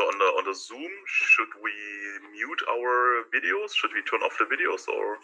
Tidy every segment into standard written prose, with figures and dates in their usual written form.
So on the Zoom, should we mute our videos? Should we turn off the videos, or?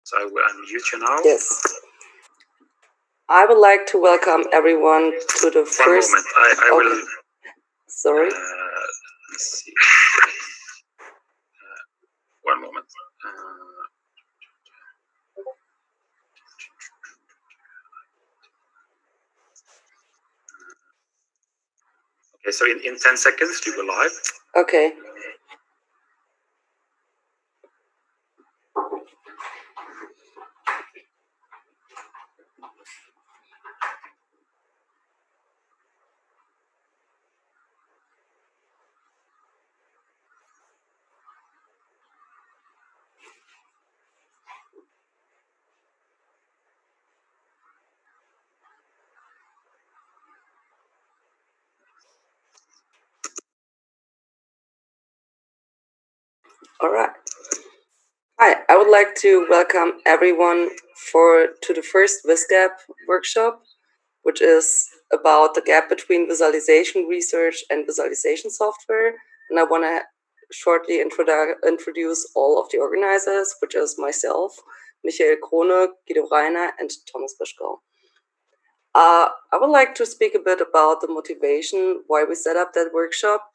So I will unmute you now. Yes. I would like to welcome everyone to the first... One moment, I will... Sorry? Let's see. One moment. Okay, so in 10 seconds, we go live. Okay. All right. Hi, I would like to welcome everyone to the first VISGAP workshop, which is about the gap between visualization research and visualization software. And I want to shortly introduce all of the organizers, which is myself, Michael Krone, Guido Reiner, and Thomas Bischkau. I would like to speak a bit about the motivation, why we set up that workshop.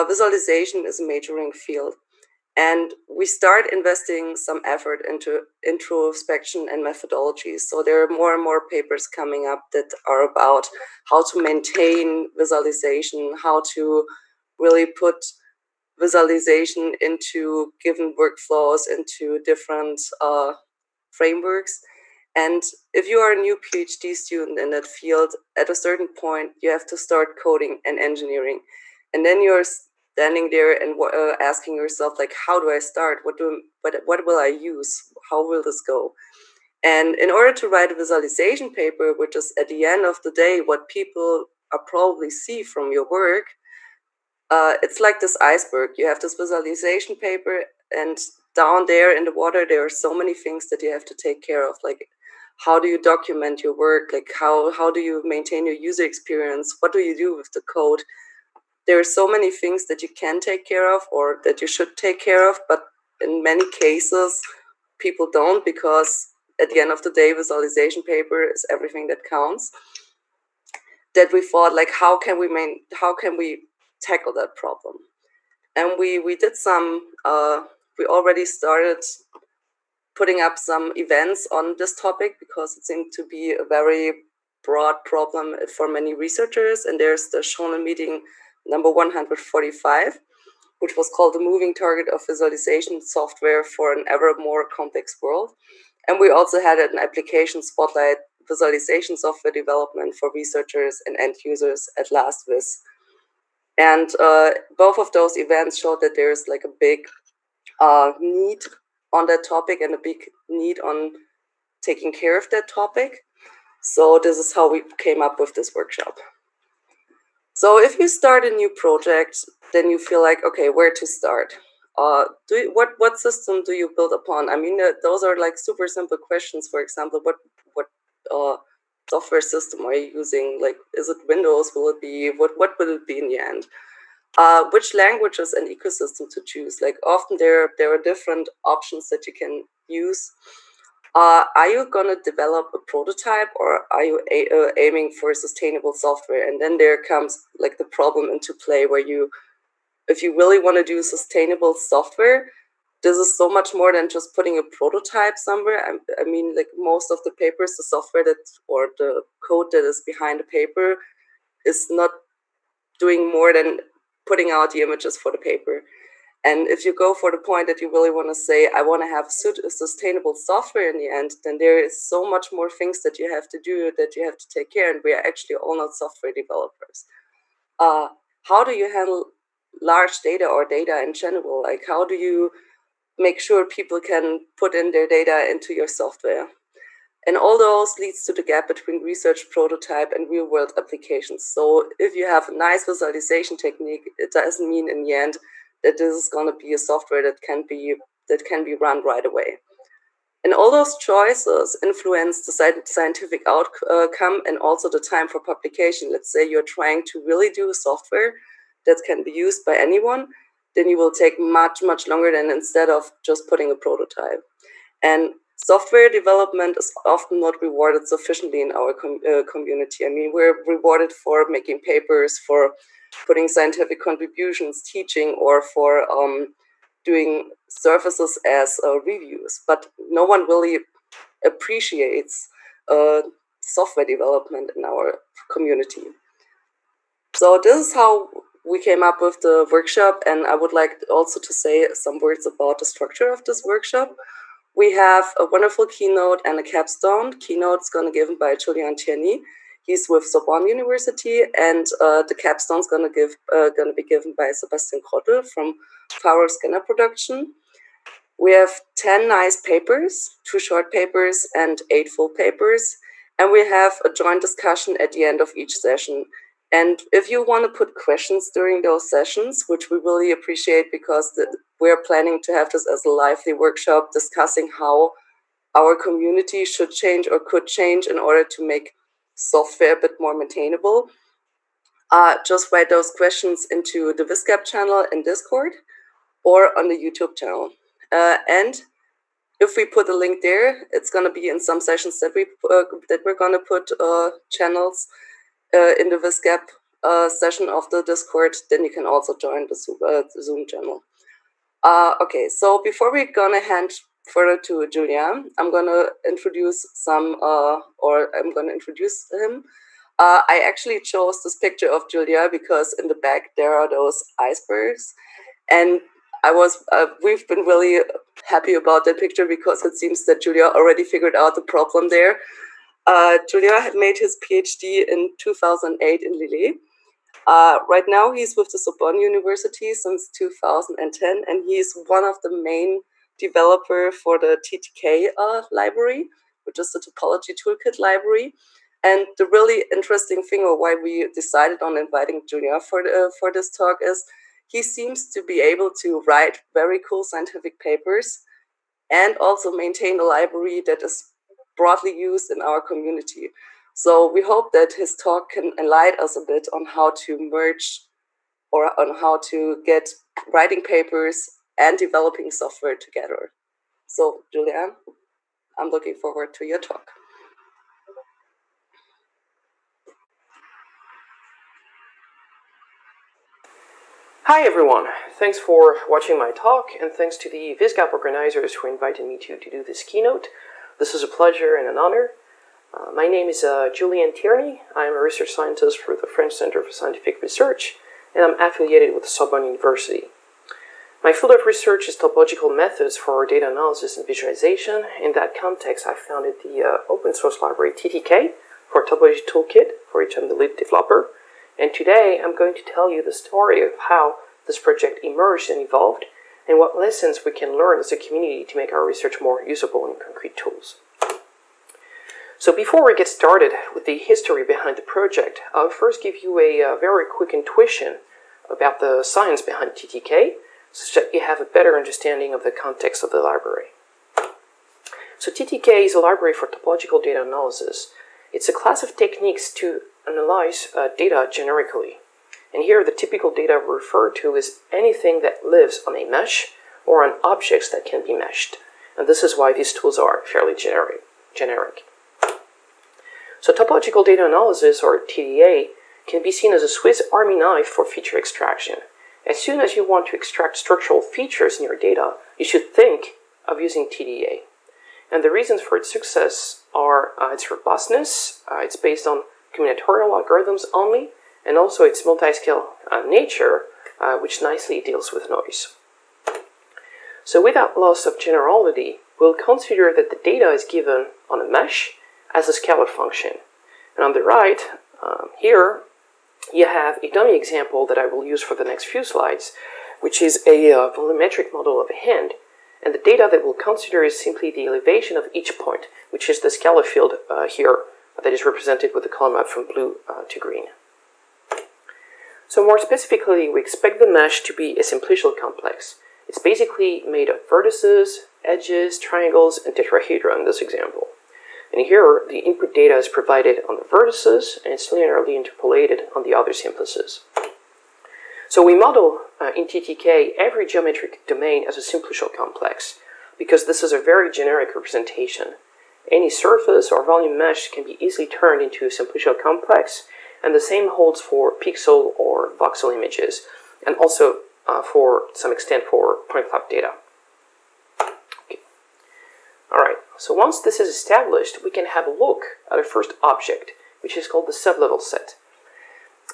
Visualization is a majoring field. And we start investing some effort into introspection and methodologies. So there are more and more papers coming up that are about how to maintain visualization, how to really put visualization into given workflows, into different frameworks. And if you are a new PhD student in that field, at a certain point, you have to start coding and engineering. And then you're standing there and asking yourself, like, how do I start? What will I use? How will this go? And in order to write a visualization paper, which is at the end of the day what people are probably see from your work, it's like this iceberg. You have this visualization paper, and down there in the water, there are so many things that you have to take care of. Like, how do you document your work? Like, how do you maintain your user experience? What do you do with the code? There are so many things that you can take care of or that you should take care of, but in many cases, people don't, because at the end of the day, visualization paper is everything that counts. That we thought, like, how can we tackle that problem? And we did some, we already started putting up some events on this topic because it seemed to be a very broad problem for many researchers. And there's the Shonen meeting number 145, which was called the Moving Target of Visualization Software for an Ever More Complex World. And we also had an application spotlight, visualization software development for researchers and end users at Last VIS. And both of those events showed that there's like a big need on that topic and a big need on taking care of that topic. So this is how we came up with this workshop. So if you start a new project, then you feel like, okay, where to start? what system do you build upon? I mean, those are like super simple questions. For example, what software system are you using? Like, is it Windows? Will it be what will it be in the end? Which languages and ecosystem to choose? Like, often there are different options that you can use. Are you gonna develop a prototype, or are you aiming for sustainable software? And then there comes like the problem into play, where if you really want to do sustainable software, this is so much more than just putting a prototype somewhere. I mean, like, most of the papers, the software or the code that is behind the paper is not doing more than putting out the images for the paper. And if you go for the point that you really want to say, I want to have sustainable software in the end, then there is so much more things that you have to do, that you have to take care. And we are actually all not software developers. How do you handle large data or data in general? Like, how do you make sure people can put in their data into your software? And all those leads to the gap between research, prototype, and real-world applications. So if you have a nice visualization technique, it doesn't mean in the end that this is going to be a software that can be run right away. And all those choices influence the scientific outcome and also the time for publication. Let's say you're trying to really do a software that can be used by anyone, then you will take much, much longer than instead of just putting a prototype. And software development is often not rewarded sufficiently in our community. I mean, we're rewarded for making papers, for putting scientific contributions, teaching, or for doing services as reviews. But no one really appreciates software development in our community. So this is how we came up with the workshop, and I would like also to say some words about the structure of this workshop. We have a wonderful keynote and a capstone. Keynote is going to be given by Julian Tierney. He's with Sorbonne University, and the capstone is going to be given by Sebastian Krottel from Faro Scanner Production. We have 10 nice papers, 2 short papers and 8 full papers, and we have a joint discussion at the end of each session. And if you want to put questions during those sessions, which we really appreciate, because we're planning to have this as a lively workshop discussing how our community should change or could change in order to make software a bit more maintainable, just write those questions into the VISGAP channel in Discord or on the YouTube channel. And if we put a link there, it's going to be in some sessions that we're going to put channels in the VISGAP session of the Discord. Then you can also join the Zoom channel. Okay, so before we're going to hand further to Julian, I'm going to introduce I'm going to introduce him. I actually chose this picture of Julia because in the back there are those icebergs, and we've been really happy about that picture because it seems that Julia already figured out the problem there. Julia had made his PhD in 2008 in Lille. Right now he's with the Sorbonne University since 2010, and he's one of the main developer for the TTK library, which is the Topology Toolkit library. And the really interesting thing, or why we decided on inviting Julia for this talk, is he seems to be able to write very cool scientific papers and also maintain a library that is broadly used in our community. So we hope that his talk can enlighten us a bit on how to merge, or on how to get writing papers and developing software together. So Julian, I'm looking forward to your talk. Hi everyone, thanks for watching my talk, and thanks to the VISGAP organizers who invited me to do this keynote. This is a pleasure and an honor. My name is Julian Tierney. I'm a research scientist for the French Center for Scientific Research, and I'm affiliated with Sorbonne University. My field of research is topological methods for data analysis and visualization. In that context, I founded the open source library TTK for Topology Toolkit, for which I'm the lead developer. And today, I'm going to tell you the story of how this project emerged and evolved, and what lessons we can learn as a community to make our research more usable in concrete tools. So before we get started with the history behind the project, I'll first give you a very quick intuition about the science behind TTK. such that you have a better understanding of the context of the library. So TTK is a library for topological data analysis. It's a class of techniques to analyze data generically. And here the typical data we refer to is anything that lives on a mesh or on objects that can be meshed. And this is why these tools are fairly generic. So topological data analysis, or TDA, can be seen as a Swiss Army knife for feature extraction. As soon as you want to extract structural features in your data, you should think of using TDA. And the reasons for its success are its robustness, it's based on combinatorial algorithms only, and also its multi-scale nature, which nicely deals with noise. So without loss of generality, we'll consider that the data is given on a mesh as a scalar function. And on the right, here, you have a dummy example that I will use for the next few slides, which is a volumetric model of a hand. And the data that we'll consider is simply the elevation of each point, which is the scalar field here that is represented with the color map from blue to green. So more specifically, we expect the mesh to be a simplicial complex. It's basically made of vertices, edges, triangles, and tetrahedra in this example. And here, the input data is provided on the vertices, and it's linearly interpolated on the other simplices. So we model in TTK every geometric domain as a simplicial complex, because this is a very generic representation. Any surface or volume mesh can be easily turned into a simplicial complex, and the same holds for pixel or voxel images, and also for some extent for point cloud data. Okay. All right, so once this is established, we can have a look at our first object, which is called the sublevel set.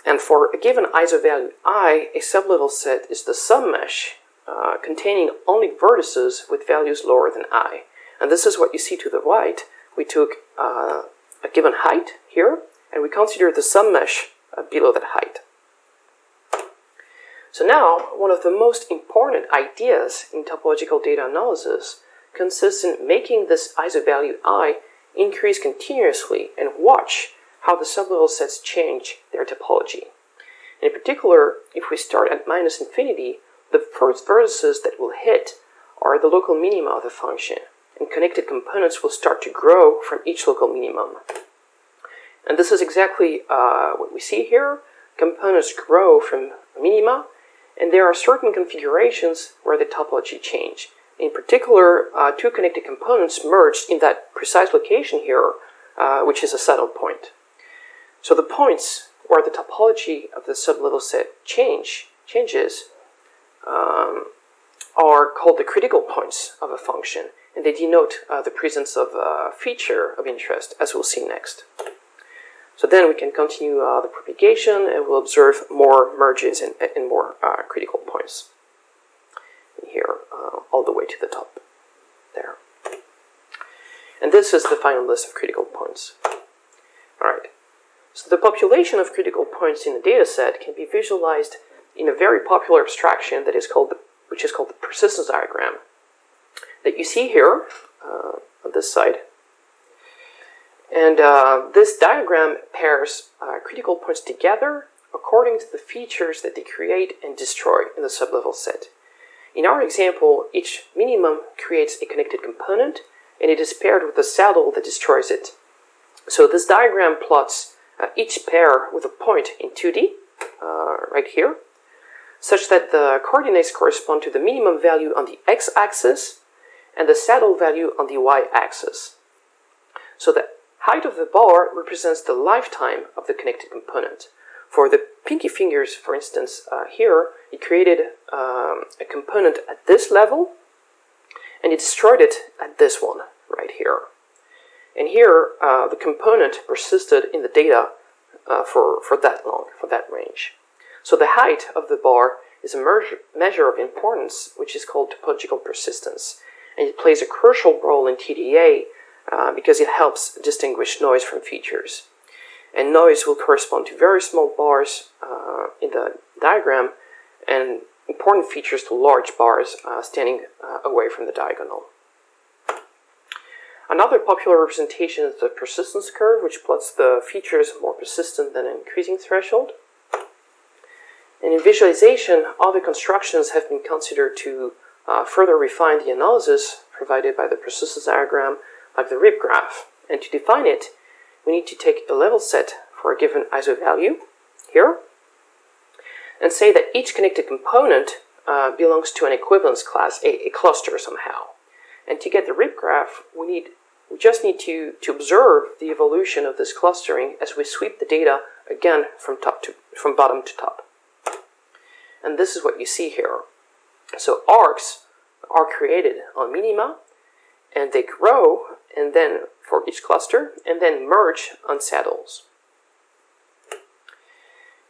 And for a given ISO value I, a sublevel set is the submesh containing only vertices with values lower than I. And this is what you see to the right. We took a given height here, and we consider the submesh below that height. So now, one of the most important ideas in topological data analysis consists in making this ISO value I increase continuously and watch how the sublevel sets change their topology. And in particular, if we start at minus infinity, the first vertices that will hit are the local minima of the function, and connected components will start to grow from each local minimum. And this is exactly what we see here. Components grow from minima, and there are certain configurations where the topology change. In particular, two connected components merged in that precise location here, which is a saddle point. So the points where the topology of the sublevel set changes are called the critical points of a function, and they denote the presence of a feature of interest, as we'll see next. So then we can continue the propagation, and we'll observe more merges and more critical points. And here, all the way to the top, there. And this is the final list of critical points. All right. So the population of critical points in a data set can be visualized in a very popular abstraction that is which is called the persistence diagram, that you see here on this side. And this diagram pairs critical points together according to the features that they create and destroy in the sublevel set. In our example, each minimum creates a connected component, and it is paired with a saddle that destroys it. So this diagram plots each pair with a point in 2D, right here, such that the coordinates correspond to the minimum value on the x-axis and the saddle value on the y-axis. So the height of the bar represents the lifetime of the connected component. For the pinky fingers, for instance, here, it created a component at this level, and it destroyed it at this one, right here. And here, the component persisted in the data for that long, for that range. So the height of the bar is a measure of importance, which is called topological persistence. And it plays a crucial role in TDA because it helps distinguish noise from features. And noise will correspond to very small bars in the diagram, and important features to large bars standing away from the diagonal. Another popular representation is the persistence curve, which plots the features more persistent than an increasing threshold. And in visualization, other constructions have been considered to further refine the analysis provided by the persistence diagram, like the RIP graph. And to define it, we need to take a level set for a given ISO value here, and say that each connected component belongs to an equivalence class, a cluster somehow. And to get the RIP graph, we just need to observe the evolution of this clustering as we sweep the data again from bottom to top. And this is what you see here. So arcs are created on minima, and they grow, and then for each cluster, and then merge on saddles.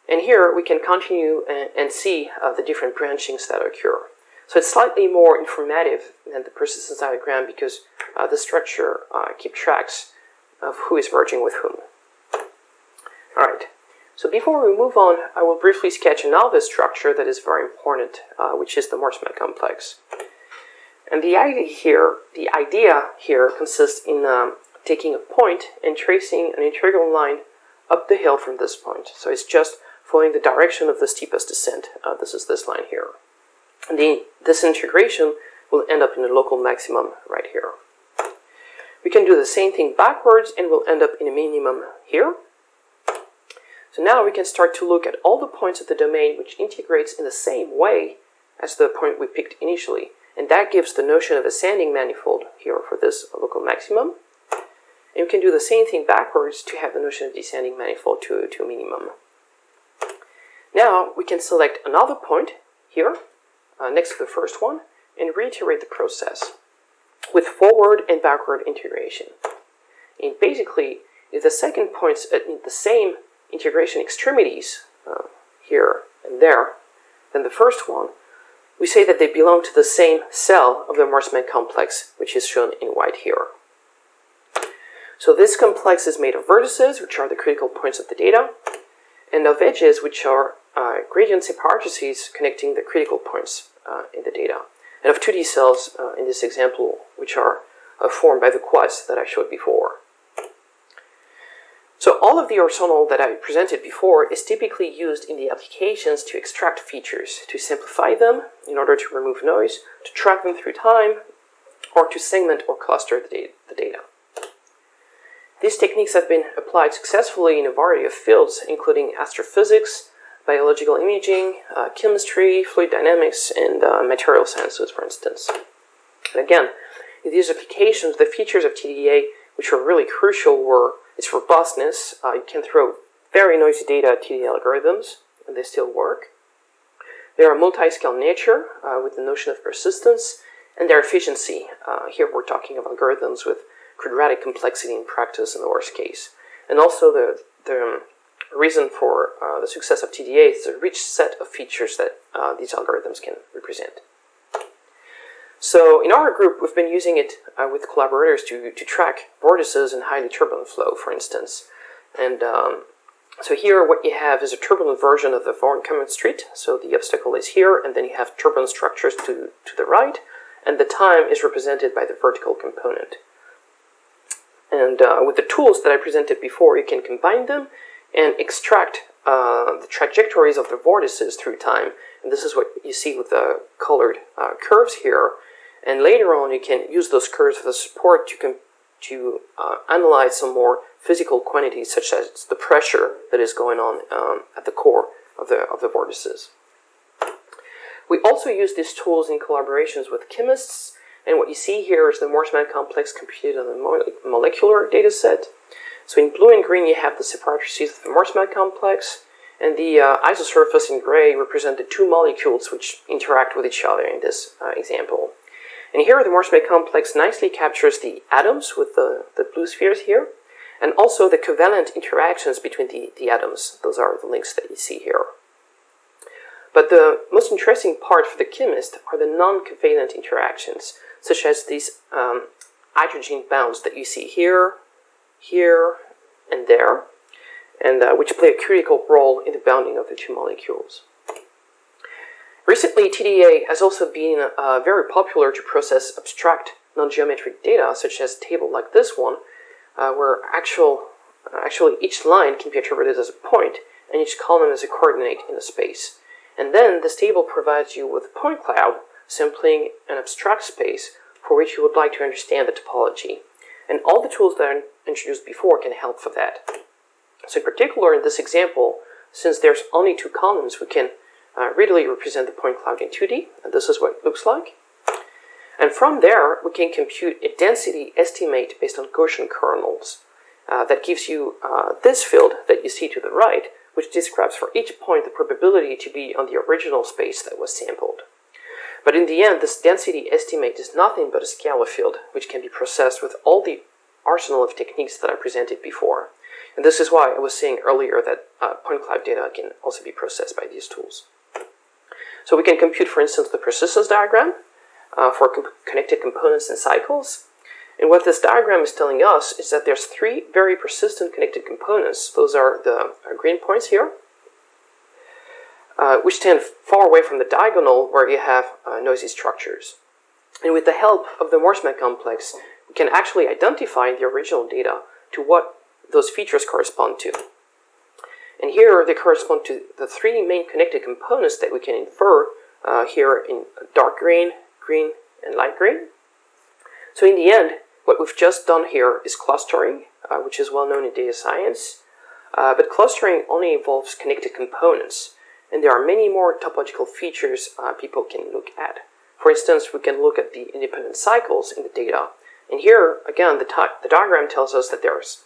And here we can continue and see the different branchings that occur. So it's slightly more informative than the persistence diagram because the structure keeps tracks of who is merging with whom. All right. So before we move on, I will briefly sketch another structure that is very important, which is the Morse-Mel complex. And the idea here consists in taking a point and tracing an integral line up the hill from this point. So it's just following the direction of the steepest descent. This is this line here. And this integration will end up in a local maximum right here. We can do the same thing backwards and we'll end up in a minimum here. So now we can start to look at all the points of the domain which integrates in the same way as the point we picked initially. And that gives the notion of ascending manifold here for this local maximum. And we can do the same thing backwards to have the notion of descending manifold to a minimum. Now we can select another point here next to the first one and reiterate the process with forward and backward integration. And basically, if the second point's at the same integration extremities here and there than the first one, we say that they belong to the same cell of the Morse-Mel complex, which is shown in white here. So this complex is made of vertices, which are the critical points of the data, and of edges, which are gradient hypotheses connecting the critical points in the data, and of 2D cells in this example, which are formed by the quads that I showed before. So all of the arsenal that I presented before is typically used in the applications to extract features, to simplify them in order to remove noise, to track them through time, or to segment or cluster the data. These techniques have been applied successfully in a variety of fields, including astrophysics, biological imaging, chemistry, fluid dynamics, and material sciences, for instance. And again, in these applications, the features of TDA, which were really crucial, were its robustness. You can throw very noisy data at TDA algorithms, and they still work. They are multi-scale nature, with the notion of persistence, and their efficiency. Here we're talking of algorithms with quadratic complexity in practice in the worst case. And also the reason for the success of TDA is the rich set of features that these algorithms can represent. So in our group, we've been using it with collaborators to track vortices and highly turbulent flow, for instance. And so here what you have is a turbulent version of the Von-Neumann street. So the obstacle is here, and then you have turbulent structures to the right, and the time is represented by the vertical component. And with the tools that I presented before, you can combine them and extract the trajectories of the vortices through time. And this is what you see with the colored curves here. And later on, you can use those curves as a support to analyze some more physical quantities, such as the pressure that is going on at the core of the vortices. We also use these tools in collaborations with chemists. And what you see here is the Morse-Mel complex computed on a molecular data set. So in blue and green, you have the hypotheses of the Morse-Mel complex, and the isosurface in gray represent the two molecules which interact with each other in this example. And here the Morse-Mel complex nicely captures the atoms with the blue spheres here, and also the covalent interactions between the atoms. Those are the links that you see here. But the most interesting part for the chemist are the non-covalent interactions, such as these hydrogen bonds that you see here, here, and there, and which play a critical role in the bounding of the two molecules. Recently, TDA has also been very popular to process abstract non-geometric data, such as a table like this one, where actually each line can be interpreted as a point, and each column as a coordinate in a space. And then this table provides you with a point cloud, sampling an abstract space for which you would like to understand the topology. And all the tools that I introduced before can help for that. So in particular, in this example, since there's only 2 columns, we can readily represent the point cloud in 2D, and this is what it looks like. And from there, we can compute a density estimate based on Gaussian kernels. That gives you this field that you see to the right, which describes for each point the probability to be on the original space that was sampled. But in the end, this density estimate is nothing but a scalar field, which can be processed with all the arsenal of techniques that I presented before. And this is why I was saying earlier that point cloud data can also be processed by these tools. So we can compute, for instance, the persistence diagram for connected components and cycles. And what this diagram is telling us is that there's 3 very persistent connected components. Those are the green points here, which stand far away from the diagonal where you have noisy structures. And with the help of the Morse-Mac complex, we can actually identify in the original data to what those features correspond to. And here they correspond to the 3 main connected components that we can infer here in dark green, green, and light green. So in the end, what we've just done here is clustering, which is well known in data science. But clustering only involves connected components. And there are many more topological features people can look at. For instance, we can look at the independent cycles in the data. And here, again, the diagram tells us that there's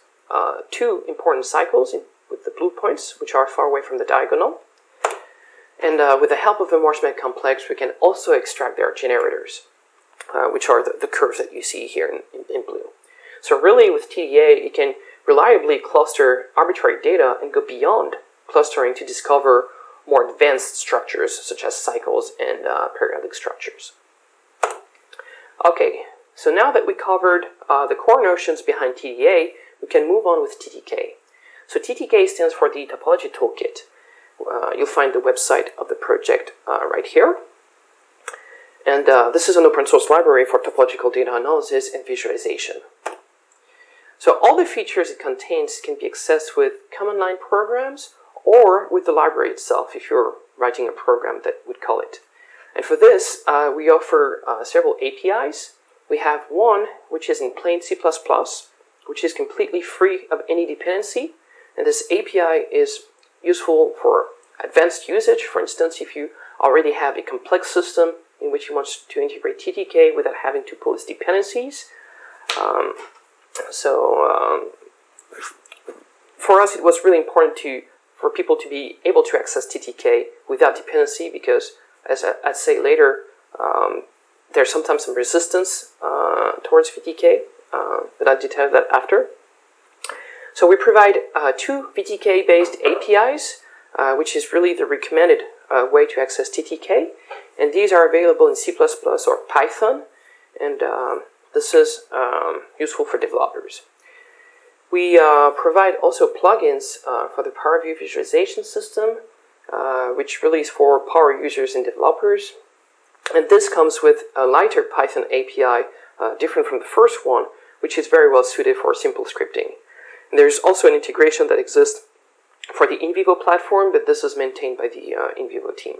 2 important cycles with the blue points, which are far away from the diagonal. And with the help of the Morse-Mac complex, we can also extract their generators, which are the curves that you see here in blue. So really, with TDA, you can reliably cluster arbitrary data and go beyond clustering to discover more advanced structures, such as cycles and periodic structures. Okay, so now that we covered the core notions behind TDA, we can move on with TTK. So TTK stands for the Topology Toolkit. You'll find the website of the project right here. And this is an open source library for topological data analysis and visualization. So all the features it contains can be accessed with command line programs or with the library itself if you're writing a program that would call it. And for this, we offer several APIs. We have one which is in plain C++, which is completely free of any dependency. And this API is useful for advanced usage. For instance, if you already have a complex system in which you want to integrate TTK without having to pull its dependencies. For us, it was really important for people to be able to access TTK without dependency because, as I'd say later, there's sometimes some resistance towards VTK, but I'll detail that after. So we provide 2 VTK-based APIs, which is really the recommended way to access TTK. And these are available in C++ or Python, and this is useful for developers. We provide also plugins for the PowerView visualization system, which really is for power users and developers. And this comes with a lighter Python API, different from the first one, which is very well suited for simple scripting. And there's also an integration that exists for the InVivo platform, but this is maintained by the InVivo team.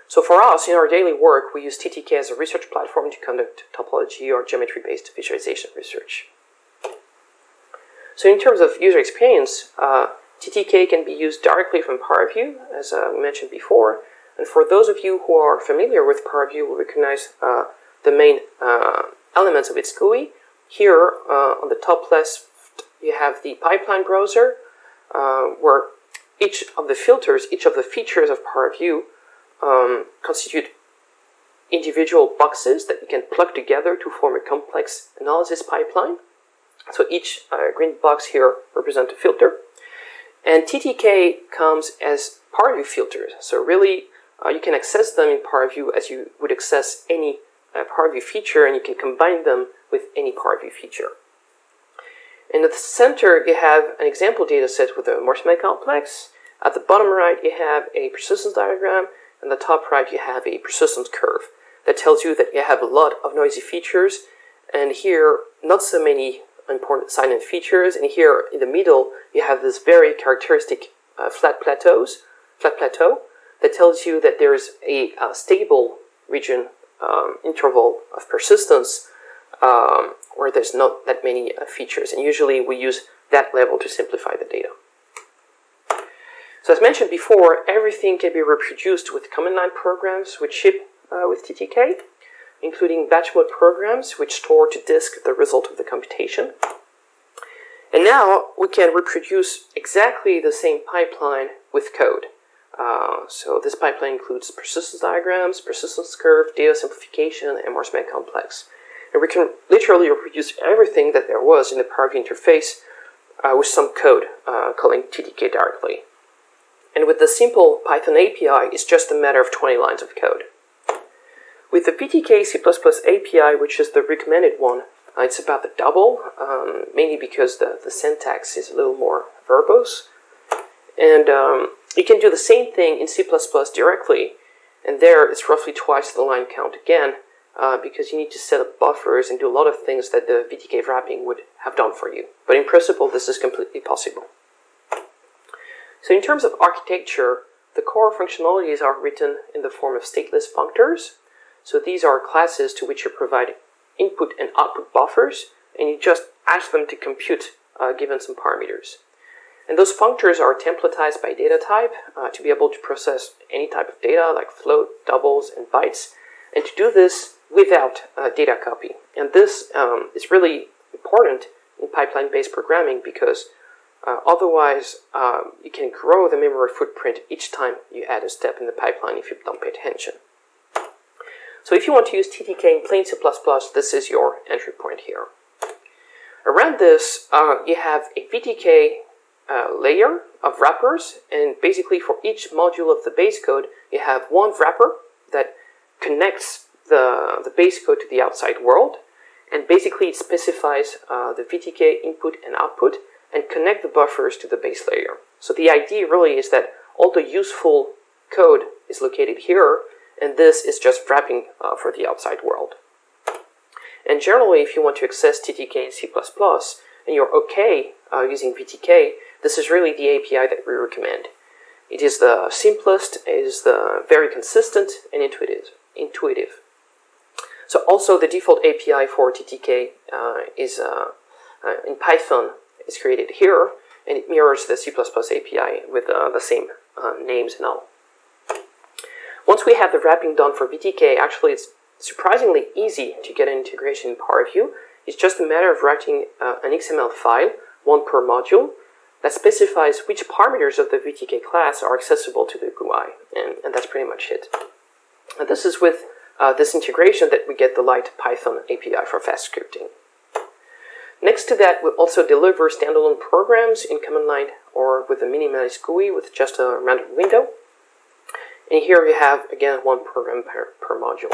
So for us, in our daily work, we use TTK as a research platform to conduct topology or geometry-based visualization research. So in terms of user experience, TTK can be used directly from PowerView, as we mentioned before. And for those of you who are familiar with PowerView will recognize the main elements of its GUI. Here, on the top left, you have the pipeline browser, where each of the filters, each of the features of PowerView constitute individual boxes that you can plug together to form a complex analysis pipeline. So each green box here represents a filter. And TTK comes as PowerView filters. So really, you can access them in PowerView as you would access any PowerView feature, and you can combine them with any PowerView feature. And at the center, you have an example data set with a Morse-Mac complex. At the bottom right, you have a persistence diagram. And at the top right, you have a persistence curve that tells you that you have a lot of noisy features. And here, not so many important silent features. And here in the middle, you have this very characteristic flat plateau, that tells you that there's a stable region interval of persistence where there's not that many features. And usually we use that level to simplify the data. So as mentioned before, everything can be reproduced with command line programs which ship with TTK, including batch mode programs which store to disk the result of the computation. And now we can reproduce exactly the same pipeline with code. So this pipeline includes persistence diagrams, persistence curve, data simplification, and more smart complex. And we can literally reproduce everything that there was in the Power BI interface with some code calling TTK directly. And with the simple Python API, it's just a matter of 20 lines of code. With the PTK C++ API, which is the recommended one, it's about the double, mainly because the syntax is a little more verbose. And you can do the same thing in C++ directly, and there it's roughly twice the line count again, because you need to set up buffers and do a lot of things that the VTK wrapping would have done for you. But in principle, this is completely possible. So in terms of architecture, the core functionalities are written in the form of stateless functors. So these are classes to which you provide input and output buffers, and you just ask them to compute given some parameters. And those functors are templatized by data type to be able to process any type of data like float, doubles, and bytes, and to do this without data copy. And this is really important in pipeline-based programming because otherwise you can grow the memory footprint each time you add a step in the pipeline if you don't pay attention. So if you want to use TTK in plain C++, this is your entry point here. Around this, you have a VTK layer of wrappers, and basically for each module of the base code, you have one wrapper that connects the base code to the outside world, and basically it specifies the VTK input and output, and connect the buffers to the base layer. So the idea really is that all the useful code is located here, and this is just wrapping for the outside world. And generally, if you want to access TTK in C++, and you're okay using VTK, this is really the API that we recommend. It is the simplest, it is the very consistent and intuitive. So also the default API for TTK is in Python is created here, and it mirrors the C++ API with the same names and all. Once we have the wrapping done for VTK, actually it's surprisingly easy to get an integration in Power BI. It's just a matter of writing an XML file, one per module, that specifies which parameters of the VTK class are accessible to the GUI, and that's pretty much it. And this is with this integration that we get the light Python API for fast scripting. Next to that, we'll also deliver standalone programs in command line or with a minimalist GUI with just a random window. And here we have, again, one program per module.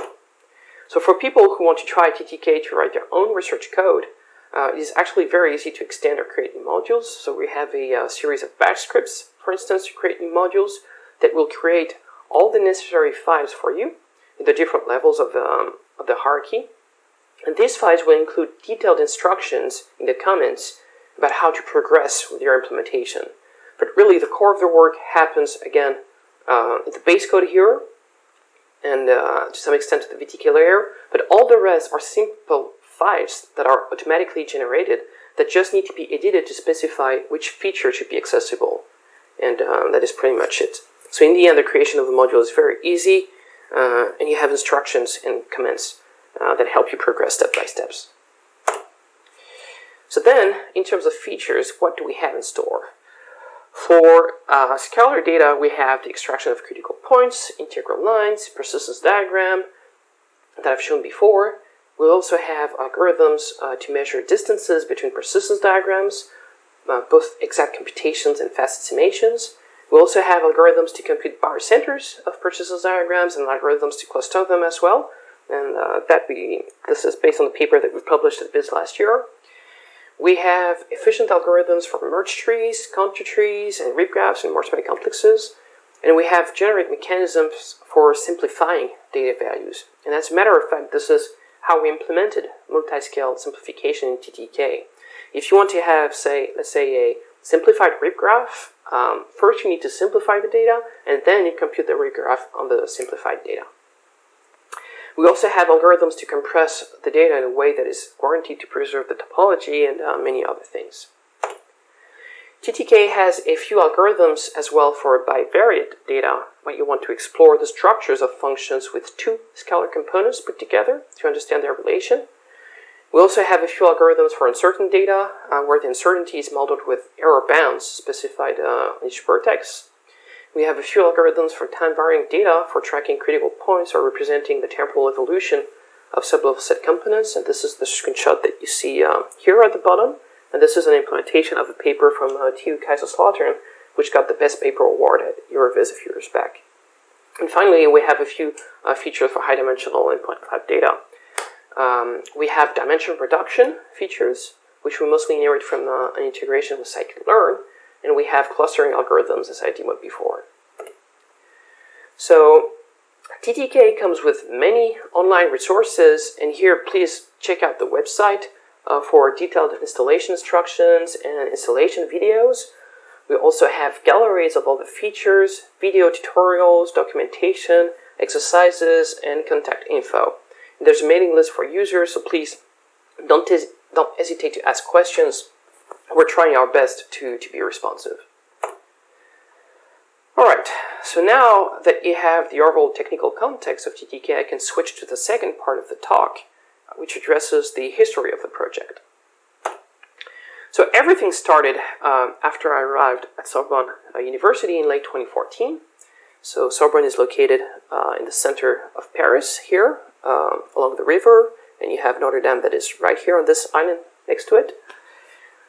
So for people who want to try TTK to write their own research code, it is actually very easy to extend or create new modules. So we have a series of bash scripts, for instance, to create new modules that will create all the necessary files for you in the different levels of the hierarchy. And these files will include detailed instructions in the comments about how to progress with your implementation. But really, the core of the work happens, again, in the base code here, and to some extent the VTK layer, but all the rest are simple files that are automatically generated that just need to be edited to specify which feature should be accessible. And that is pretty much it. So in the end, the creation of a module is very easy, and you have instructions and comments that help you progress step by steps. So then, in terms of features, what do we have in store? For scalar data, we have the extraction of critical points, integral lines, persistence diagram that I've shown before. We also have algorithms to measure distances between persistence diagrams, both exact computations and fast estimations. We also have algorithms to compute barycenters of persistence diagrams and algorithms to cluster them as well. And this is based on the paper that we published at VIS last year. We have efficient algorithms for merge trees, contour trees, and rip graphs and more smart complexes. And we have generate mechanisms for simplifying data values. And as a matter of fact, this is how we implemented multi-scale simplification in TTK. If you want to have, let's say, a simplified RIP graph. First, you need to simplify the data, and then you compute the RIP graph on the simplified data. We also have algorithms to compress the data in a way that is guaranteed to preserve the topology and many other things. TTK has a few algorithms as well for bivariate data, when you want to explore the structures of functions with two scalar components put together to understand their relation. We also have a few algorithms for uncertain data, where the uncertainty is modeled with error bounds specified on each vertex. We have a few algorithms for time-varying data for tracking critical points or representing the temporal evolution of sublevel set components, and this is the screenshot that you see here at the bottom. And this is an implementation of a paper from TU Kaiserslautern, which got the Best Paper Award at IEEE VIS a few years back. And finally, we have a few features for high-dimensional and point cloud data. We have dimension reduction features, which we mostly inherit from an integration with scikit-learn, and we have clustering algorithms, as I demoed before. So TTK comes with many online resources, and here please check out the website for detailed installation instructions and installation videos. We also have galleries of all the features, video tutorials, documentation, exercises, and contact info. And there's a mailing list for users, so please don't hesitate to ask questions. We're trying our best to be responsive. Alright, so now that you have the overall technical context of TTK, I can switch to the second part of the talk, which addresses the history of the project. So everything started after I arrived at Sorbonne University in late 2014. So Sorbonne is located in the center of Paris here, along the river, and you have Notre Dame that is right here on this island next to it.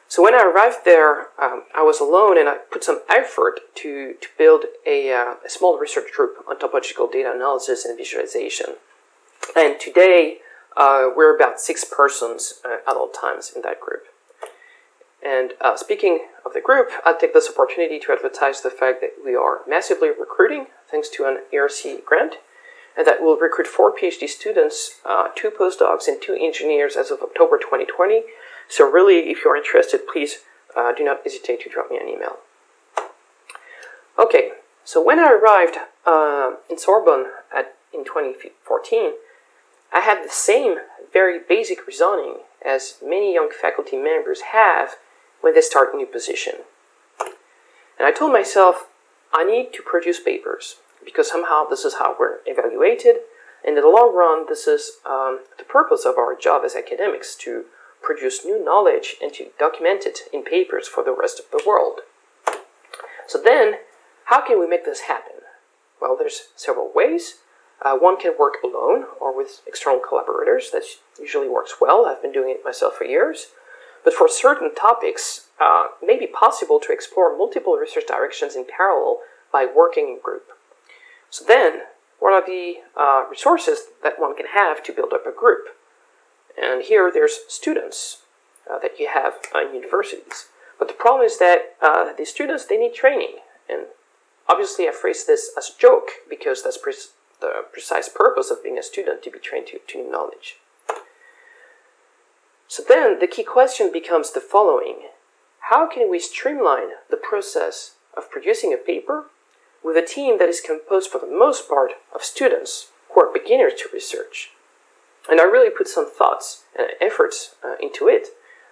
So when I arrived there, I was alone, and I put some effort to build a small research group on topological data analysis and visualization. And today, we're about 6 persons at all times in that group. And speaking of the group, I'll take this opportunity to advertise the fact that we are massively recruiting, thanks to an ERC grant, and that we'll recruit 4 PhD students, 2 postdocs, and 2 engineers as of October 2020. So really, if you're interested, please do not hesitate to drop me an email. Okay, so when I arrived in Sorbonne in 2014, I had the same very basic reasoning as many young faculty members have when they start a new position. And I told myself, I need to produce papers, because somehow this is how we're evaluated, and in the long run, this is the purpose of our job as academics, to produce new knowledge and to document it in papers for the rest of the world. So then, how can we make this happen? Well, there's several ways. One can work alone or with external collaborators. That usually works well. I've been doing it myself for years. But for certain topics, it may be possible to explore multiple research directions in parallel by working in group. So then, what are the resources that one can have to build up a group? And here there's students that you have in universities. But the problem is that the students, they need training. And obviously I phrase this as a joke, because that's the precise purpose of being a student, to be trained to new knowledge. So then the key question becomes the following. How can we streamline the process of producing a paper with a team that is composed for the most part of students who are beginners to research? And I really put some thoughts and efforts into it.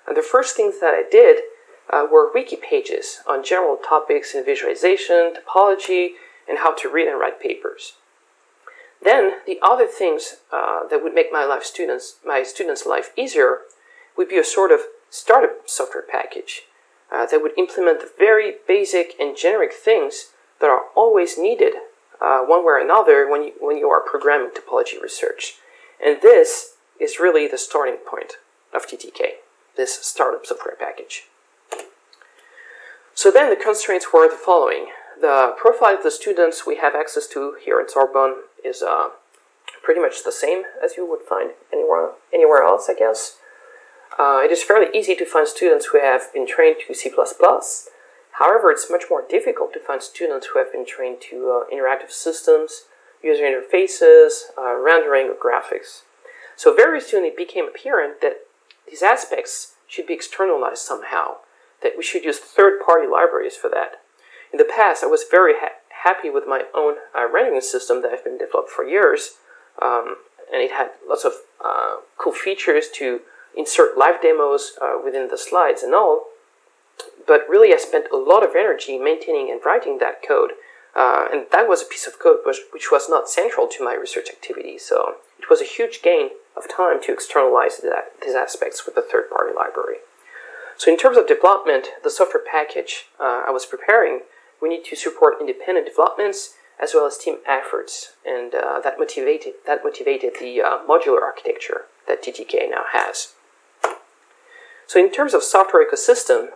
And the first things that I did were wiki pages on general topics in visualization, topology, and how to read and write papers. Then the other things that would make my students' life easier would be a sort of startup software package that would implement the very basic and generic things that are always needed one way or another when you are programming topology research. And this is really the starting point of TTK, this startup software package. So then the constraints were the following. The profile of the students we have access to here at Sorbonne is pretty much the same as you would find anywhere else, I guess. It is fairly easy to find students who have been trained to C++. However, it's much more difficult to find students who have been trained to interactive systems, user interfaces, rendering, or graphics. So very soon it became apparent that these aspects should be externalized somehow, that we should use third-party libraries for that. In the past, I was very happy with my own rendering system that I've been developed for years, and it had lots of cool features to insert live demos within the slides and all. But really, I spent a lot of energy maintaining and writing that code, and that was a piece of code which was not central to my research activity. So it was a huge gain of time to externalize these aspects with a third-party library. So in terms of development, the software package I was preparing, we need to support independent developments as well as team efforts, and that motivated the modular architecture that TTK now has. So in terms of software ecosystem,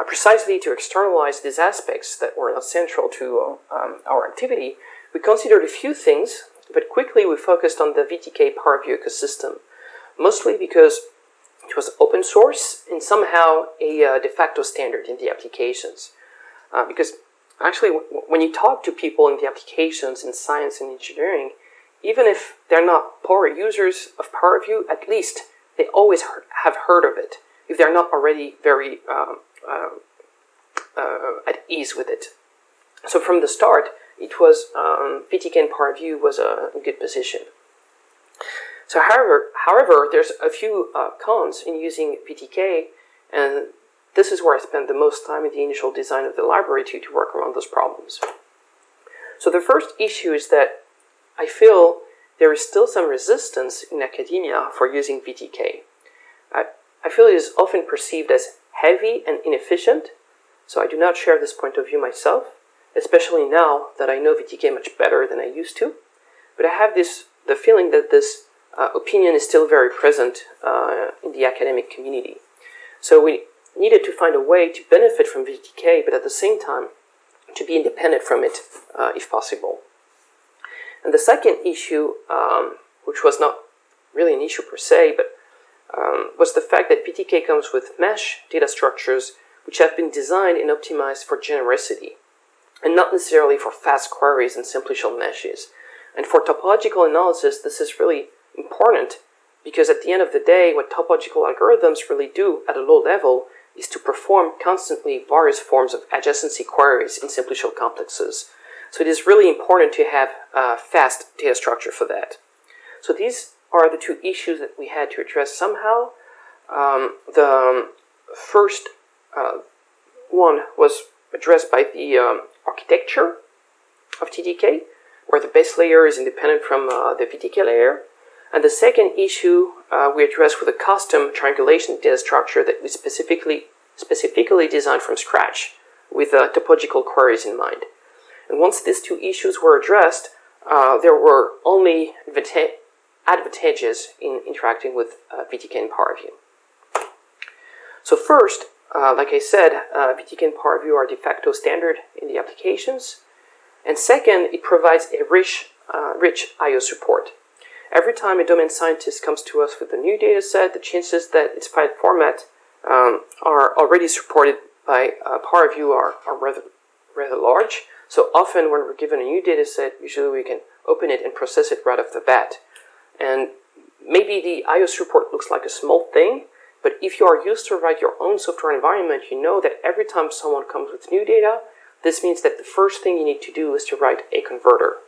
precisely to externalize these aspects that were not central to our activity, we considered a few things, but quickly we focused on the VTK PowerView ecosystem, mostly because it was open source and somehow a de facto standard in the applications. Because actually, when you talk to people in the applications in science and engineering, even if they're not power users of PowerView, at least they always have heard of it, if they're not already very at ease with it. So from the start, it was VTK and PowerView was a good position. So however, there's a few cons in using VTK, and this is where I spent the most time in the initial design of the library to work around those problems. So the first issue is that I feel there is still some resistance in academia for using VTK. I feel it is often perceived as heavy and inefficient, so I do not share this point of view myself, especially now that I know VTK much better than I used to. But I have the feeling that this opinion is still very present in the academic community. So we needed to find a way to benefit from VTK, but at the same time to be independent from it, if possible. And the second issue, which was not really an issue per se, but was the fact that VTK comes with mesh data structures which have been designed and optimized for genericity, and not necessarily for fast queries and simplicial meshes. And for topological analysis, this is really important, because at the end of the day, what topological algorithms really do at a low level is to perform constantly various forms of adjacency queries in simplicial complexes. So it is really important to have a fast data structure for that. So these are the two issues that we had to address somehow. The first one was addressed by the architecture of TTK, where the base layer is independent from the VTK layer. And the second issue we addressed with a custom triangulation data structure that we specifically designed from scratch with topological queries in mind. And once these two issues were addressed, there were only advantages in interacting with VTK and PowerView. So first, like I said, VTK and PowerView are de facto standard in the applications. And second, it provides a rich I/O support. Every time a domain scientist comes to us with a new data set, the chances that its file format are already supported by PowerView are rather large. So often when we're given a new data set, usually we can open it and process it right off the bat. And maybe the I/O support looks like a small thing, but if you are used to write your own software environment, you know that every time someone comes with new data, this means that the first thing you need to do is to write a converter.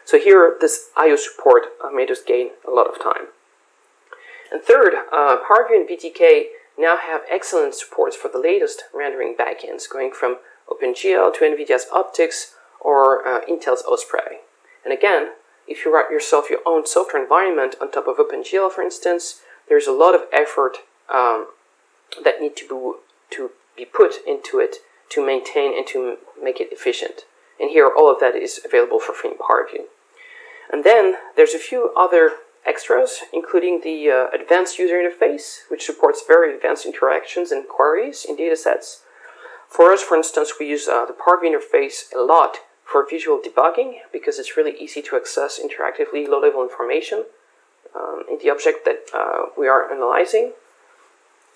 So here, this I/O support made us gain a lot of time. And third, PowerView and VTK now have excellent supports for the latest rendering backends, going from OpenGL to NVIDIA's Optics or Intel's Osprey. And again, if you write yourself your own software environment on top of OpenGL, for instance, there's a lot of effort that need to be put into it to maintain and to make it efficient. And here, all of that is available for free in PowerView. And then there's a few other extras, including the advanced user interface, which supports very advanced interactions and queries in datasets. For us, for instance, we use the PowerView interface a lot for visual debugging, because it's really easy to access interactively low-level information in the object that we are analyzing.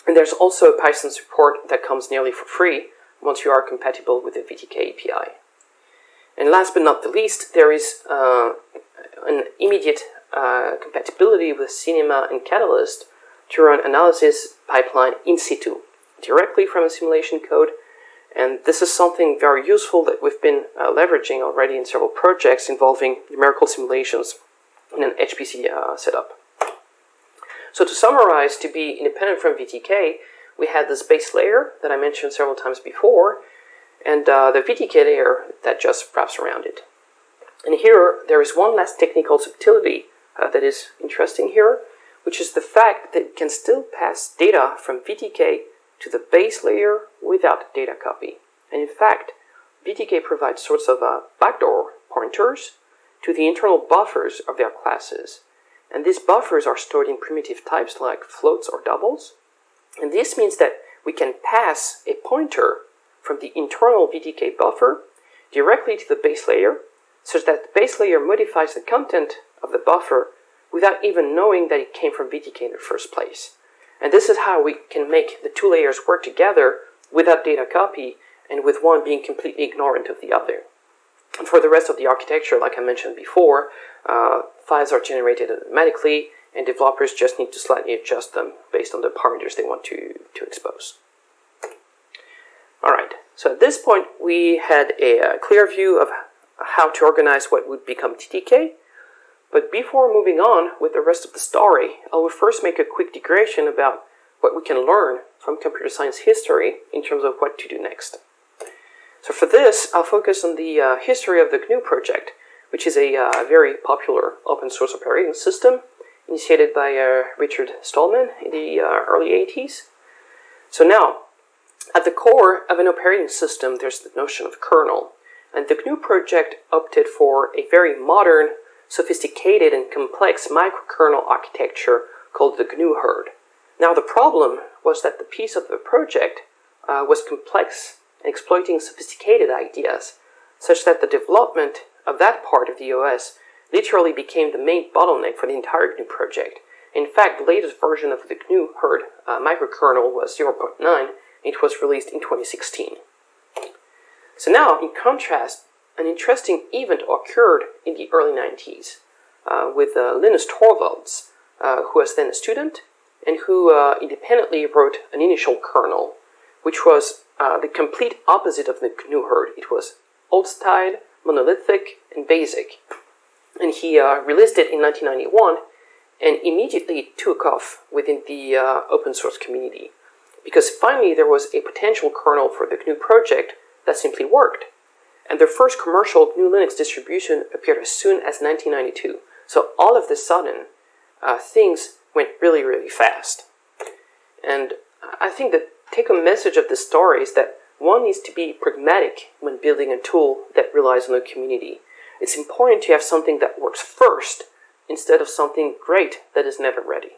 And there's also Python support that comes nearly for free once you are compatible with the VTK API. And last but not the least, there is an immediate compatibility with Cinema and Catalyst to run analysis pipeline in situ directly from a simulation code. And this is something very useful that we've been leveraging already in several projects involving numerical simulations in an HPC setup. So to summarize, to be independent from VTK, we had this base layer that I mentioned several times before, and the VTK layer that just wraps around it. And here, there is one last technical subtlety that is interesting here, which is the fact that it can still pass data from VTK to the base layer without data copy. And in fact, VTK provides sorts of backdoor pointers to the internal buffers of their classes. And these buffers are stored in primitive types like floats or doubles. And this means that we can pass a pointer from the internal VTK buffer directly to the base layer, such that the base layer modifies the content of the buffer without even knowing that it came from VTK in the first place. And this is how we can make the two layers work together without data copy and with one being completely ignorant of the other. And for the rest of the architecture, like I mentioned before, files are generated automatically and developers just need to slightly adjust them based on the parameters they want to expose. Alright, so at this point we had a clear view of how to organize what would become TTK. But before moving on with the rest of the story, I will first make a quick digression about what we can learn from computer science history in terms of what to do next. So for this, I'll focus on the history of the GNU project, which is a very popular open source operating system initiated by Richard Stallman in the early 80s. So now, at the core of an operating system, there's the notion of kernel. And the GNU project opted for a very modern, sophisticated and complex microkernel architecture called the GNU herd. Now the problem was that the piece of the project was complex and exploiting sophisticated ideas, such that the development of that part of the OS literally became the main bottleneck for the entire GNU project. In fact, the latest version of the GNU herd microkernel was 0.9, and it was released in 2016. So now, in contrast, an interesting event occurred in the early 90s with Linus Torvalds, who was then a student and who independently wrote an initial kernel, which was the complete opposite of the GNU herd. It was old-style, monolithic, and basic. And he released it in 1991 and immediately took off within the open source community, because finally there was a potential kernel for the GNU project that simply worked. And the first commercial GNU Linux distribution appeared as soon as 1992. So all of a sudden, things went really, really fast. And I think the take-home message of this story is that one needs to be pragmatic when building a tool that relies on the community. It's important to have something that works first instead of something great that is never ready.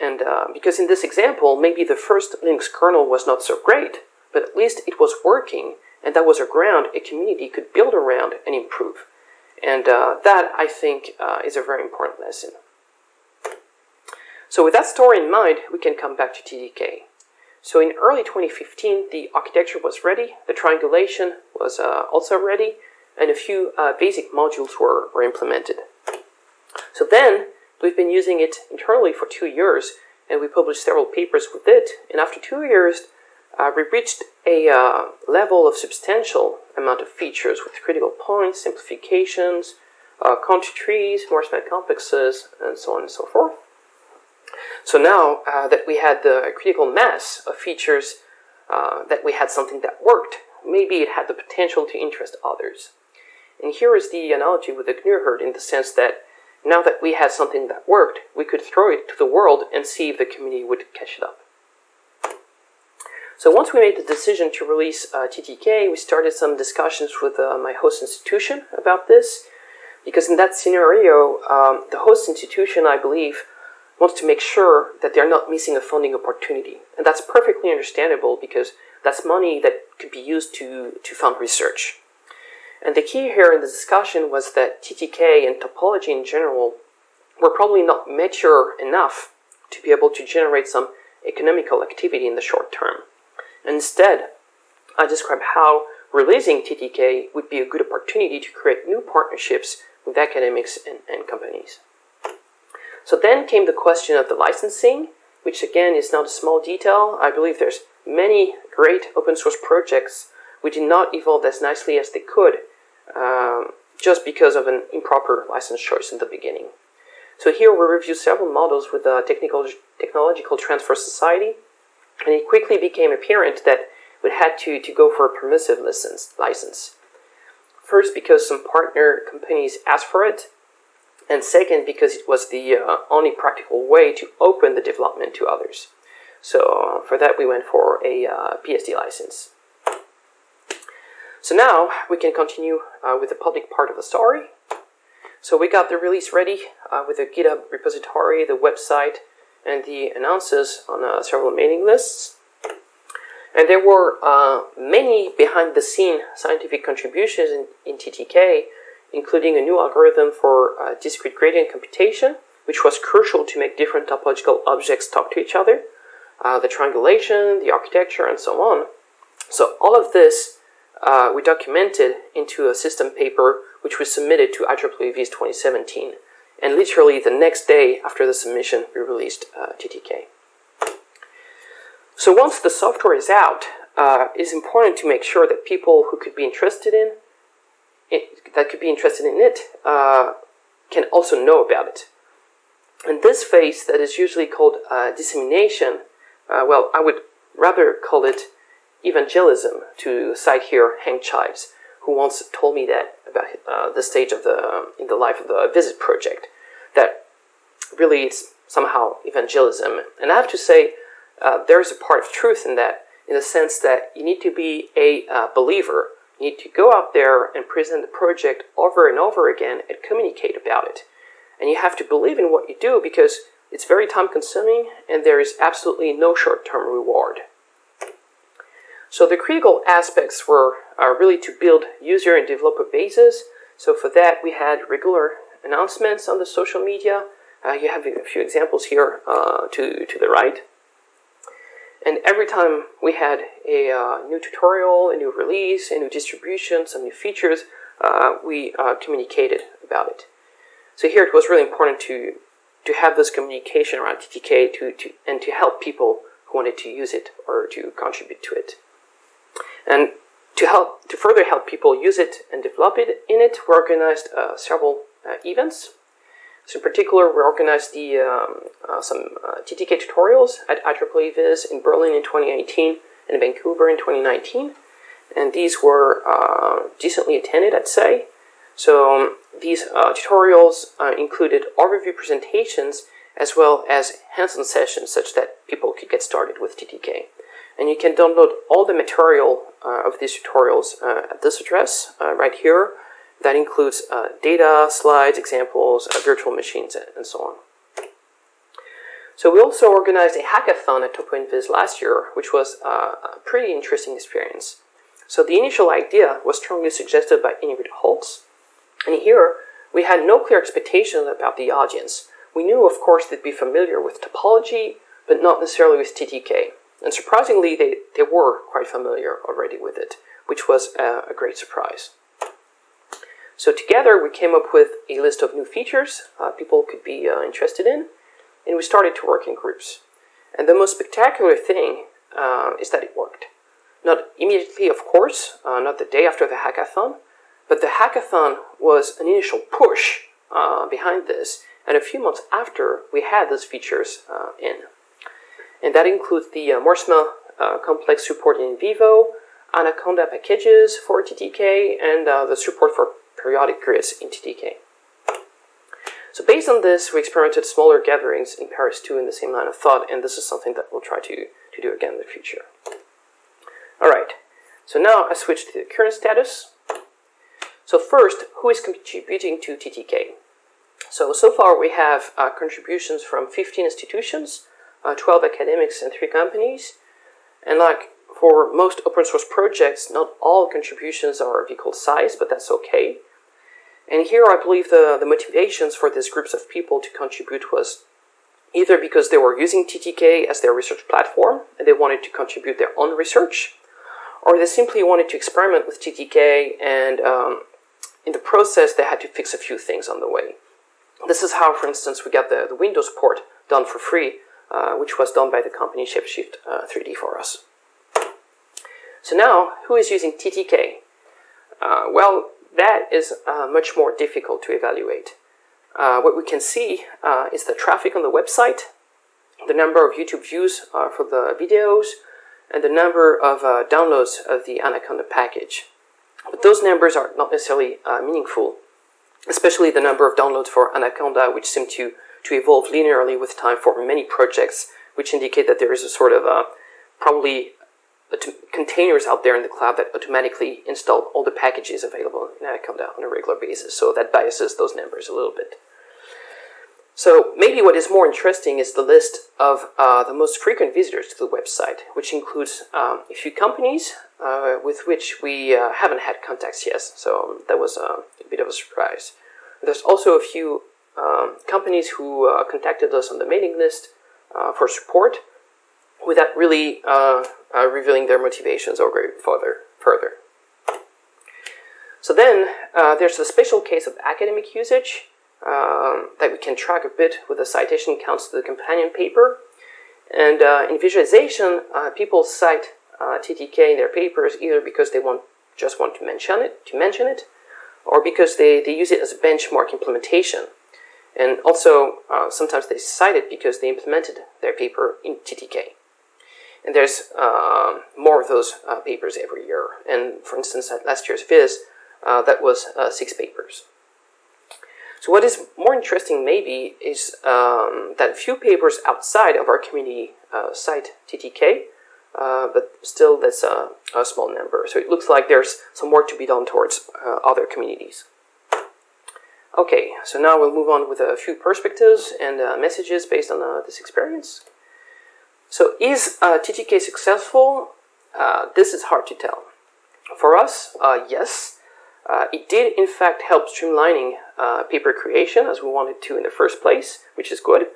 And because in this example, maybe the first Linux kernel was not so great, but at least it was working, and that was a ground a community could build around and improve. And that, I think, is a very important lesson. So with that story in mind, we can come back to TTK. So in early 2015, the architecture was ready, the triangulation was also ready, and a few basic modules were implemented. So then, we've been using it internally for 2 years, and we published several papers with it, and after 2 years, we reached a level of substantial amount of features with critical points, simplifications, country trees, more span complexes, and so on and so forth. So now that we had the critical mass of features, that we had something that worked, maybe it had the potential to interest others. And here is the analogy with the GNU herd in the sense that now that we had something that worked, we could throw it to the world and see if the community would catch it up. So once we made the decision to release TTK, we started some discussions with my host institution about this, because in that scenario, the host institution, I believe, wants to make sure that they're not missing a funding opportunity. And that's perfectly understandable because that's money that could be used to fund research. And the key here in the discussion was that TTK and topology in general were probably not mature enough to be able to generate some economical activity in the short term. And instead, I described how releasing TTK would be a good opportunity to create new partnerships with academics and companies. So then came the question of the licensing, which again is not a small detail. I believe there's many great open source projects which did not evolve as nicely as they could, just because of an improper license choice in the beginning. So here we review several models with the Technological Transfer Society, and it quickly became apparent that we had to go for a permissive license. First, because some partner companies asked for it, and second, because it was the only practical way to open the development to others. So for that, we went for a PSD license. So now we can continue with the public part of the story. So we got the release ready with the GitHub repository, the website, and the annonces on several mailing lists. And there were many behind-the-scene scientific contributions in TTK, including a new algorithm for discrete gradient computation, which was crucial to make different topological objects talk to each other, the triangulation, the architecture, and so on. So all of this we documented into a system paper, which we submitted to IEEE VIS 2017. And literally the next day after the submission, we released TTK. So once the software is out, it is important to make sure that people who could be interested in it, can also know about it. And this phase that is usually called dissemination, well, I would rather call it evangelism, to cite here Hank Chives, who once told me that about the stage of in the life of the Visit project, that really it's somehow evangelism. And I have to say, there's a part of truth in that, in the sense that you need to be a believer. You need to go out there and present the project over and over again and communicate about it. And you have to believe in what you do, because it's very time-consuming and there is absolutely no short-term reward. So the critical aspects were really to build user and developer bases. So for that, we had regular announcements on the social media. You have a few examples here to the right. And every time we had a new tutorial, a new release, a new distribution, some new features, we communicated about it. So here it was really important to have this communication around TTK and to help people who wanted to use it or to contribute to it. And to further help people use it and develop it in it, we organized several events. So in particular, we organized some TTK tutorials at IEEE VIS in Berlin in 2018 and in Vancouver in 2019. And these were decently attended, I'd say. So these tutorials included overview presentations as well as hands-on sessions, such that people could get started with TTK. And you can download all the material of these tutorials at this address right here. That includes data, slides, examples, virtual machines, and so on. So we also organized a hackathon at TopolnVis last year, which was a pretty interesting experience. So the initial idea was strongly suggested by Ingrid Holtz. And here, we had no clear expectations about the audience. We knew, of course, they'd be familiar with topology, but not necessarily with TTK. And surprisingly, they were quite familiar already with it, which was a great surprise. So together, we came up with a list of new features people could be interested in, and we started to work in groups. And the most spectacular thing is that it worked. Not immediately, of course, not the day after the hackathon, but the hackathon was an initial push behind this, and a few months after, we had those features in. And that includes the Morsma complex support in vivo, Anaconda packages for TTK, and the support for periodic grids in TTK. So based on this, we experimented smaller gatherings in Paris too in the same line of thought, and this is something that we'll try to do again in the future. All right, so now I switch to the current status. So first, who is contributing to TTK? So far we have contributions from 15 institutions, 12 academics, and 3 companies. And like for most open source projects, not all contributions are of equal size, but that's okay. And here I believe the motivations for these groups of people to contribute was either because they were using TTK as their research platform and they wanted to contribute their own research, or they simply wanted to experiment with TTK and in the process they had to fix a few things on the way. This is how, for instance, we got the Windows port done for free, which was done by the company Shapeshift 3D for us. So now, who is using TTK? Well, that is much more difficult to evaluate. What we can see is the traffic on the website, the number of YouTube views for the videos, and the number of downloads of the Anaconda package. But those numbers are not necessarily meaningful, especially the number of downloads for Anaconda, which seem to evolve linearly with time for many projects, which indicate that there is a sort of probably containers out there in the cloud that automatically install all the packages available in Anaconda on a regular basis. So that biases those numbers a little bit. So maybe what is more interesting is the list of the most frequent visitors to the website, which includes a few companies with which we haven't had contacts yet. So that was a bit of a surprise. There's also a few companies who contacted us on the mailing list for support without really revealing their motivations or going further. So then there's a special case of academic usage that we can track a bit with the citation counts to the companion paper. And in visualization, people cite TTK in their papers either because they just want to mention it, or because they use it as a benchmark implementation. And also, sometimes they cite it because they implemented their paper in TTK. And there's more of those papers every year. And for instance, at last year's VIS, that was 6 papers. So what is more interesting maybe is that a few papers outside of our community cite TTK, but still that's a small number. So it looks like there's some work to be done towards other communities. Okay, so now we'll move on with a few perspectives and messages based on this experience. So is TTK successful? This is hard to tell. For us, yes. It did, in fact, help streamlining paper creation as we wanted to in the first place, which is good.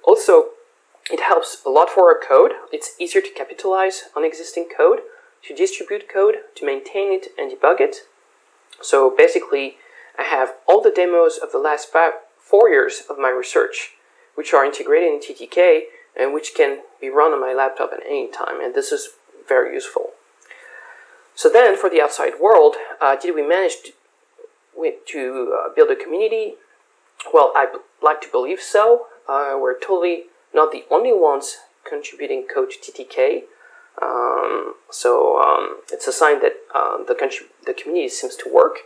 Also, it helps a lot for our code. It's easier to capitalize on existing code, to distribute code, to maintain it and debug it. So basically, I have all the demos of the last 4 years of my research, which are integrated in TTK and which can be run on my laptop at any time, and this is very useful. So then, for the outside world, did we manage to build a community? Well, I'd like to believe so. We're totally not the only ones contributing code to TTK. So it's a sign that the community seems to work.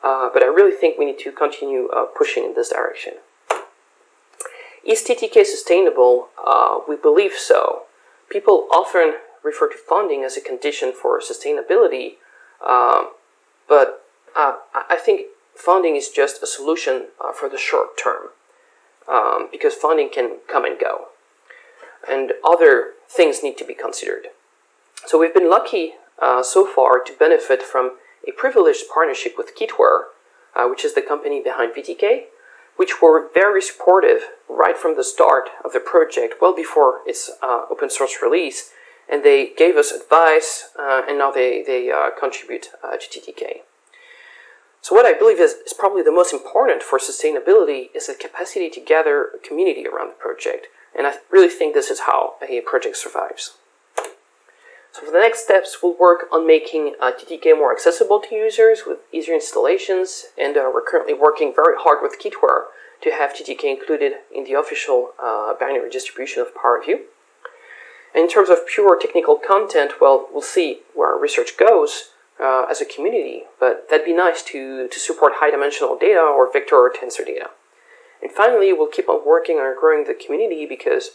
But I really think we need to continue pushing in this direction. Is TTK sustainable? We believe so. People often refer to funding as a condition for sustainability, but I think funding is just a solution for the short term, because funding can come and go, and other things need to be considered. So we've been lucky so far to benefit from a privileged partnership with Kitware, which is the company behind VTK, which were very supportive right from the start of the project, well before its open source release. And they gave us advice, and now they contribute to TTK. So what I believe is probably the most important for sustainability is the capacity to gather a community around the project. And I really think this is how a project survives. So for the next steps, we'll work on making TTK more accessible to users with easier installations. And we're currently working very hard with Kitware to have TTK included in the official binary distribution of PowerView. In terms of pure technical content, well, we'll see where our research goes as a community, but that'd be nice to support high-dimensional data or vector or tensor data. And finally, we'll keep on working on growing the community because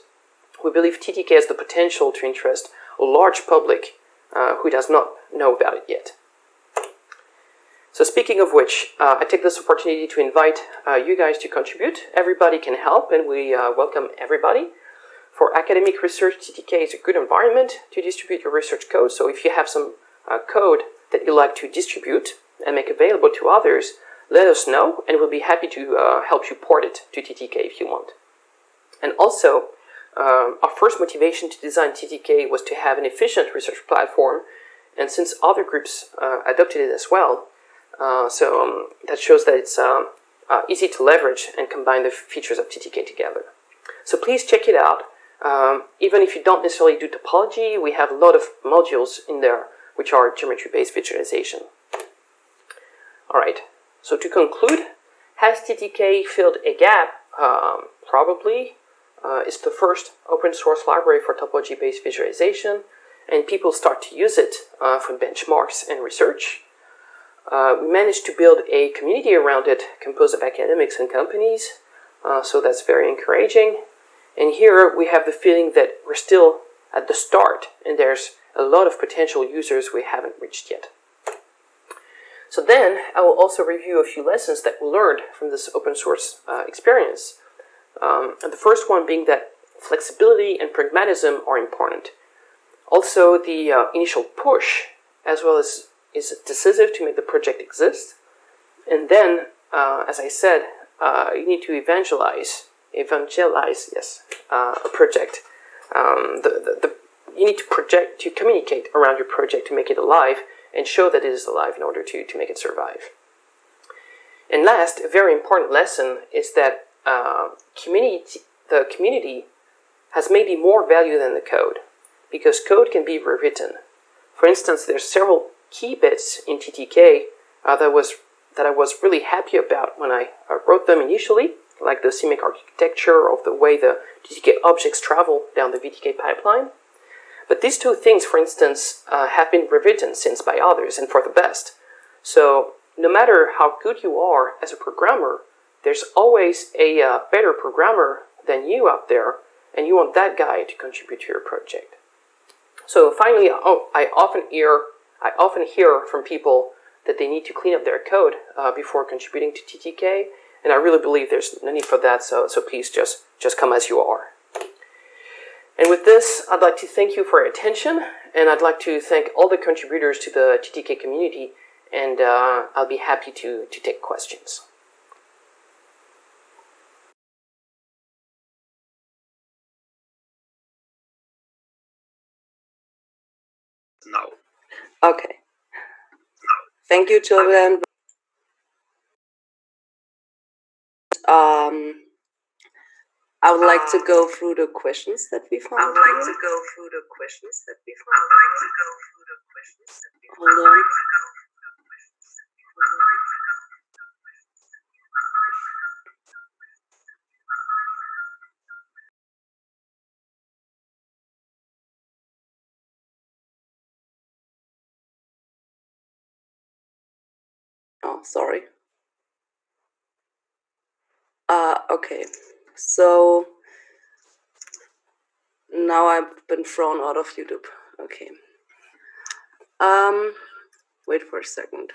we believe TTK has the potential to interest a large public who does not know about it yet. So speaking of which, I take this opportunity to invite you guys to contribute. Everybody can help, and we welcome everybody. For academic research, TTK is a good environment to distribute your research code. So if you have some code that you'd like to distribute and make available to others, let us know, and we'll be happy to help you port it to TTK if you want. And also, our first motivation to design TTK was to have an efficient research platform, and since other groups adopted it as well, that shows that it's easy to leverage and combine the features of TTK together. So please check it out. Even if you don't necessarily do topology, we have a lot of modules in there which are geometry-based visualization. All right, so to conclude, has TTK filled a gap? Probably. It's the first open source library for topology-based visualization, and people start to use it for benchmarks and research. We managed to build a community around it composed of academics and companies, so that's very encouraging. And here we have the feeling that we're still at the start, and there's a lot of potential users we haven't reached yet. So then I will also review a few lessons that we learned from this open source experience. And the first one being that flexibility and pragmatism are important. Also, the initial push, as well as is decisive to make the project exist. And then, as I said, you need to evangelize, yes, a project. You need to communicate around your project to make it alive and show that it is alive in order to make it survive. And last, a very important lesson is that the community has maybe more value than the code, because code can be rewritten. For instance, there's several key bits in TTK that I was really happy about when I wrote them initially, like the CMake architecture of the way the TTK objects travel down the VTK pipeline. But these two things, for instance, have been rewritten since by others and for the best. So no matter how good you are as a programmer, there's always a better programmer than you out there, and you want that guy to contribute to your project. So finally, I often hear from people that they need to clean up their code before contributing to TTK, and I really believe there's no need for that, so please just come as you are. And with this, I'd like to thank you for your attention, and I'd like to thank all the contributors to the TTK community, and I'll be happy to take questions. Now. Okay. Thank you, Julian. I would like to go through the questions that we found. Hold on. Oh, sorry. Okay. So now I've been thrown out of YouTube. Okay. Wait for a second.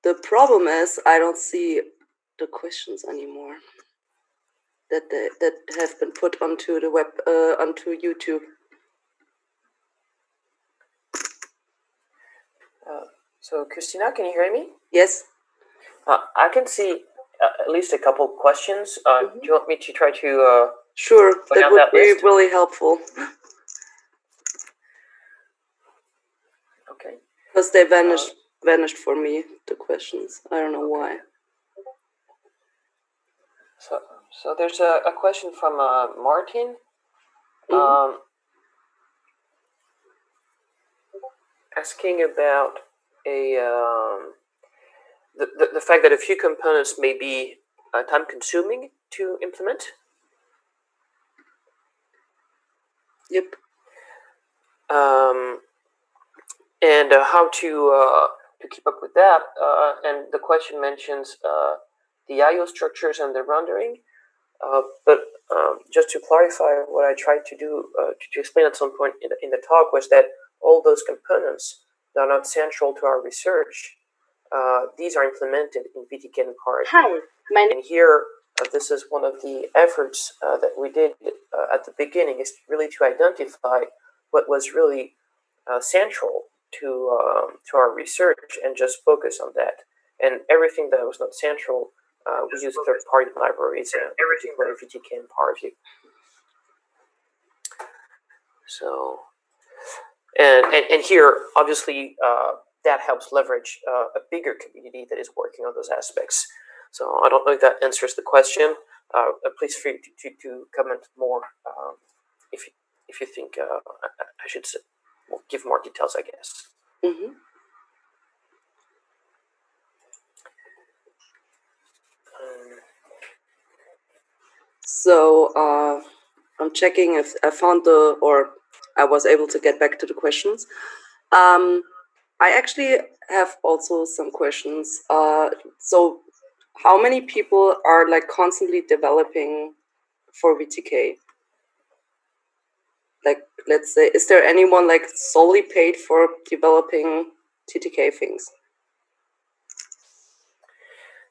The problem is I don't see the questions anymore that have been put onto the web, onto YouTube. So Christina, can you hear me? Yes. I can see at least a couple questions. Do you want me to try to sure, that would be list? really helpful. Okay. Because they vanished for me, the questions. I don't know why. So there's a question from Martin. Asking about the fact that a few components may be time-consuming to implement. Yep. And how to keep up with that. And the question mentions the I/O structures and the rendering. But just to clarify, what I tried to do to explain at some point in the talk was that all those components that are not central to our research these are implemented in VTK and PARG. Hi, And here, this is one of the efforts that we did at the beginning, is really to identify what was really central to our research and just focus on that. And everything that was not central, we use third-party libraries, particularly VTK and PARG. So, and here, obviously, that helps leverage a bigger community that is working on those aspects. So I don't know if that answers the question. Please feel free to comment more if you think I should give more details, I guess. Mm-hmm. So I'm checking if I found or I was able to get back to the questions. I actually have also some questions. So how many people are like constantly developing for VTK? Like, let's say, is there anyone like solely paid for developing TTK things?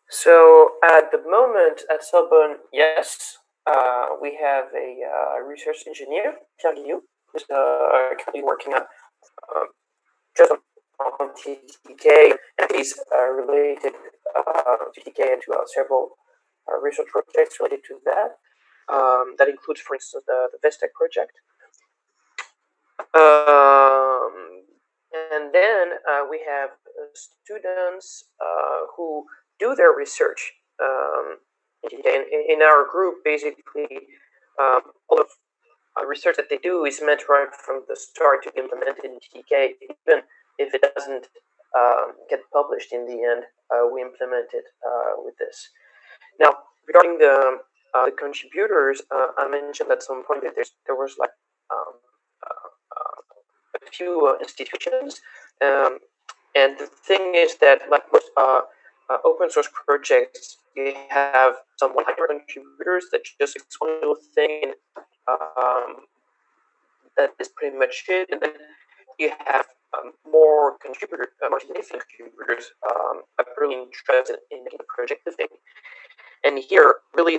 So at the moment at Sorbonne, yes, we have a research engineer, Pierre Guillou, who's currently working on just on TTK, and he's related to TTK and to several research projects related to that. That includes, for instance, the VISGAP project. And then we have students who do their research in our group. Basically, all of research that they do is meant right from the start to be implemented in TTK. Even if it doesn't get published in the end, we implement it with this. Now, regarding the contributors, I mentioned at some point that there was like a few institutions, and the thing is that like most open source projects, you have some 100 contributors that just fix one little thing. That is pretty much it, and then you have more contributors, more significant contributors, really interested in making the project a thing. And here, really,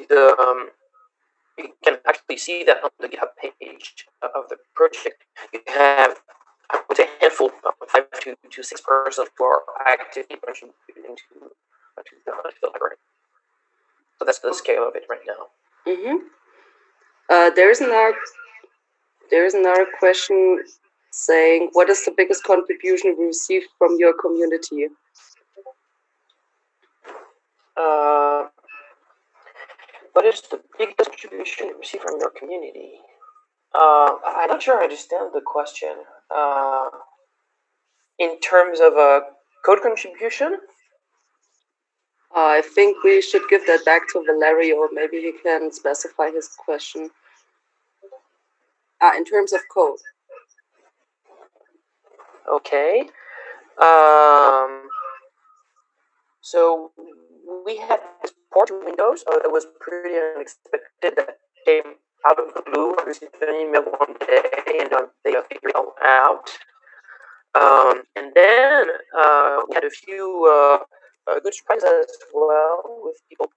you can actually see that on the GitHub page of the project. You have, I would say, a handful of 5 to 6 persons who are actively contributing to the library. So that's the scale of it right now. Mm-hmm. There's another question saying, what is the biggest contribution we received from your community? What is the biggest contribution you receive from your community? I'm not sure I understand the question. In terms of a code contribution? I think we should give that back to Valerio. Maybe he can specify his question. In terms of code. Okay. So we had this port to Windows that was pretty unexpected. That came out of the blue. I received an email one day, and they figured it all out. And then we had a few good surprises as well with people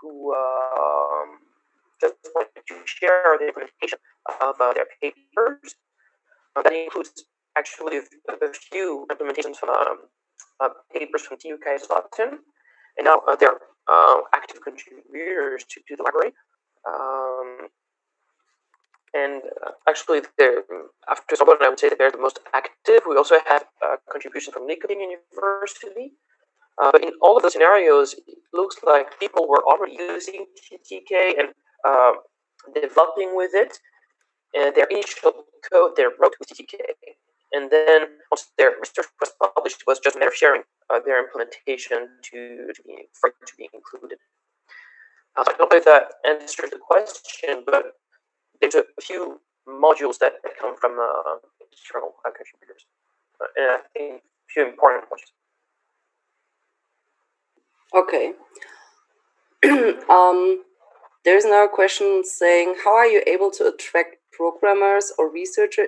who just wanted to share the implementation of their papers. That includes actually a few implementations from papers from TU Kaiserslautern, and now they're active contributors to the library. And actually, after Sorbonne, I would say that they're the most active. We also have contributions from Linköping University. But in all of the scenarios, it looks like people were already using TTK and developing with it. And their initial code they wrote with TTK. And then once their research was published, it was just a matter of sharing their implementation to be included. So I don't know if that answers the question, but there's a few modules that come from external contributors, and I think a few important ones. Okay. There's another question saying, how are you able to attract programmers or research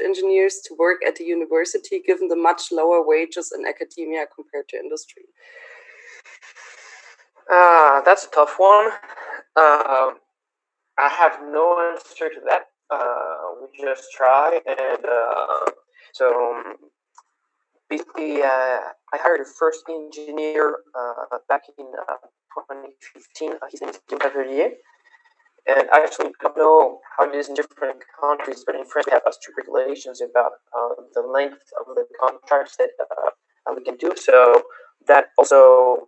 engineers to work at the university, given the much lower wages in academia compared to industry? That's a tough one. I have no answer to that. We just try, and basically, I hired a first engineer back in 2015. His name is Evangelism. And I actually don't know how it is in different countries, but in France we have strict regulations about the length of the contracts that we can do. So that also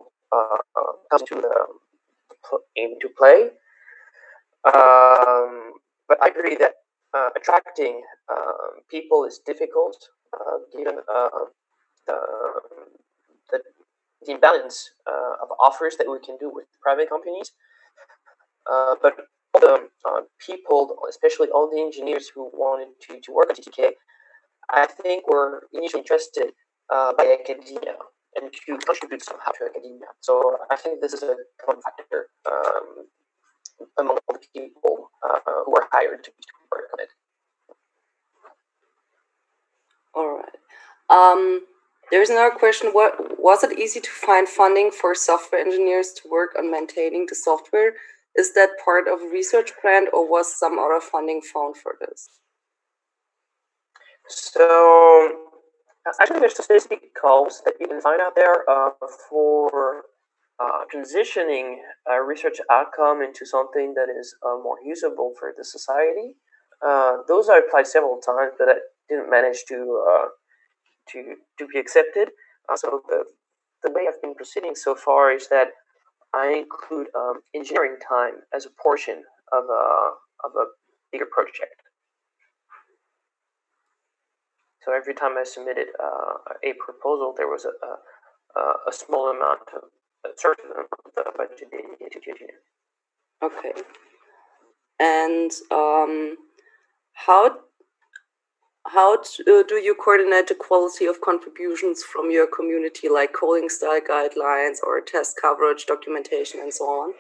comes into play. But I agree that attracting people is difficult, given the imbalance of offers that we can do with private companies. But all the people, especially all the engineers who wanted to work at TTK, I think were initially interested by academia and to contribute somehow to academia. So I think this is a common factor among all the people who are hired to work on it. All right. There's another question. Was it easy to find funding for software engineers to work on maintaining the software? Is that part of a research grant, or was some other funding found for this? So actually, there's specific calls that you can find out there for transitioning a research outcome into something that is more usable for the society. Those I applied several times, but I didn't manage to be accepted. So the way I've been proceeding so far is that I include engineering time as a portion of a bigger project. So every time I submitted a proposal, there was a small amount of a certain amount of budget dedicated to engineering. Okay. And how do you coordinate the quality of contributions from your community, like coding style guidelines or test coverage, documentation, and so on?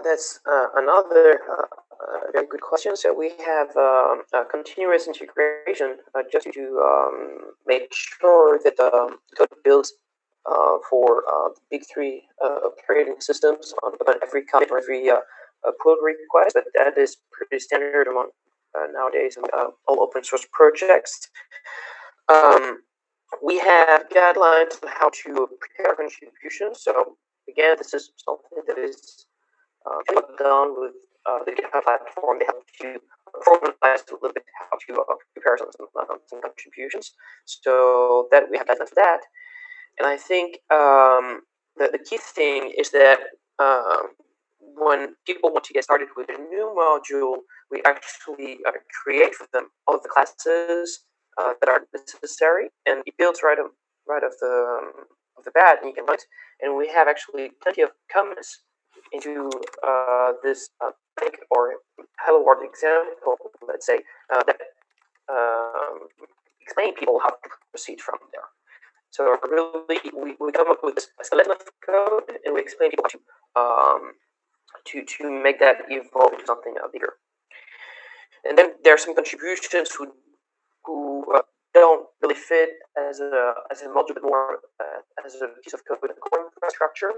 That's another very good question. So we have a continuous integration just to make sure that the code builds for the big three operating systems on every commit or every pull request, but that is pretty standard among nowadays all open source projects. We have guidelines on how to prepare contributions. So again, this is something that is done with the GitHub platform. They help to formalize a little bit how to prepare some contributions. So that we have guidelines for that. And I think the key thing is that when people want to get started with a new module, we actually create for them all of the classes that are necessary, and it builds right off the bat, and you can run it. And we have actually plenty of comments into this link or hello world example, let's say, that explain people how to proceed from there. So really, we come up with this skeleton of code, and we explain people how to make that evolve into something bigger. And then there are some contributions who don't really fit as a module, but more as a piece of code in the core infrastructure.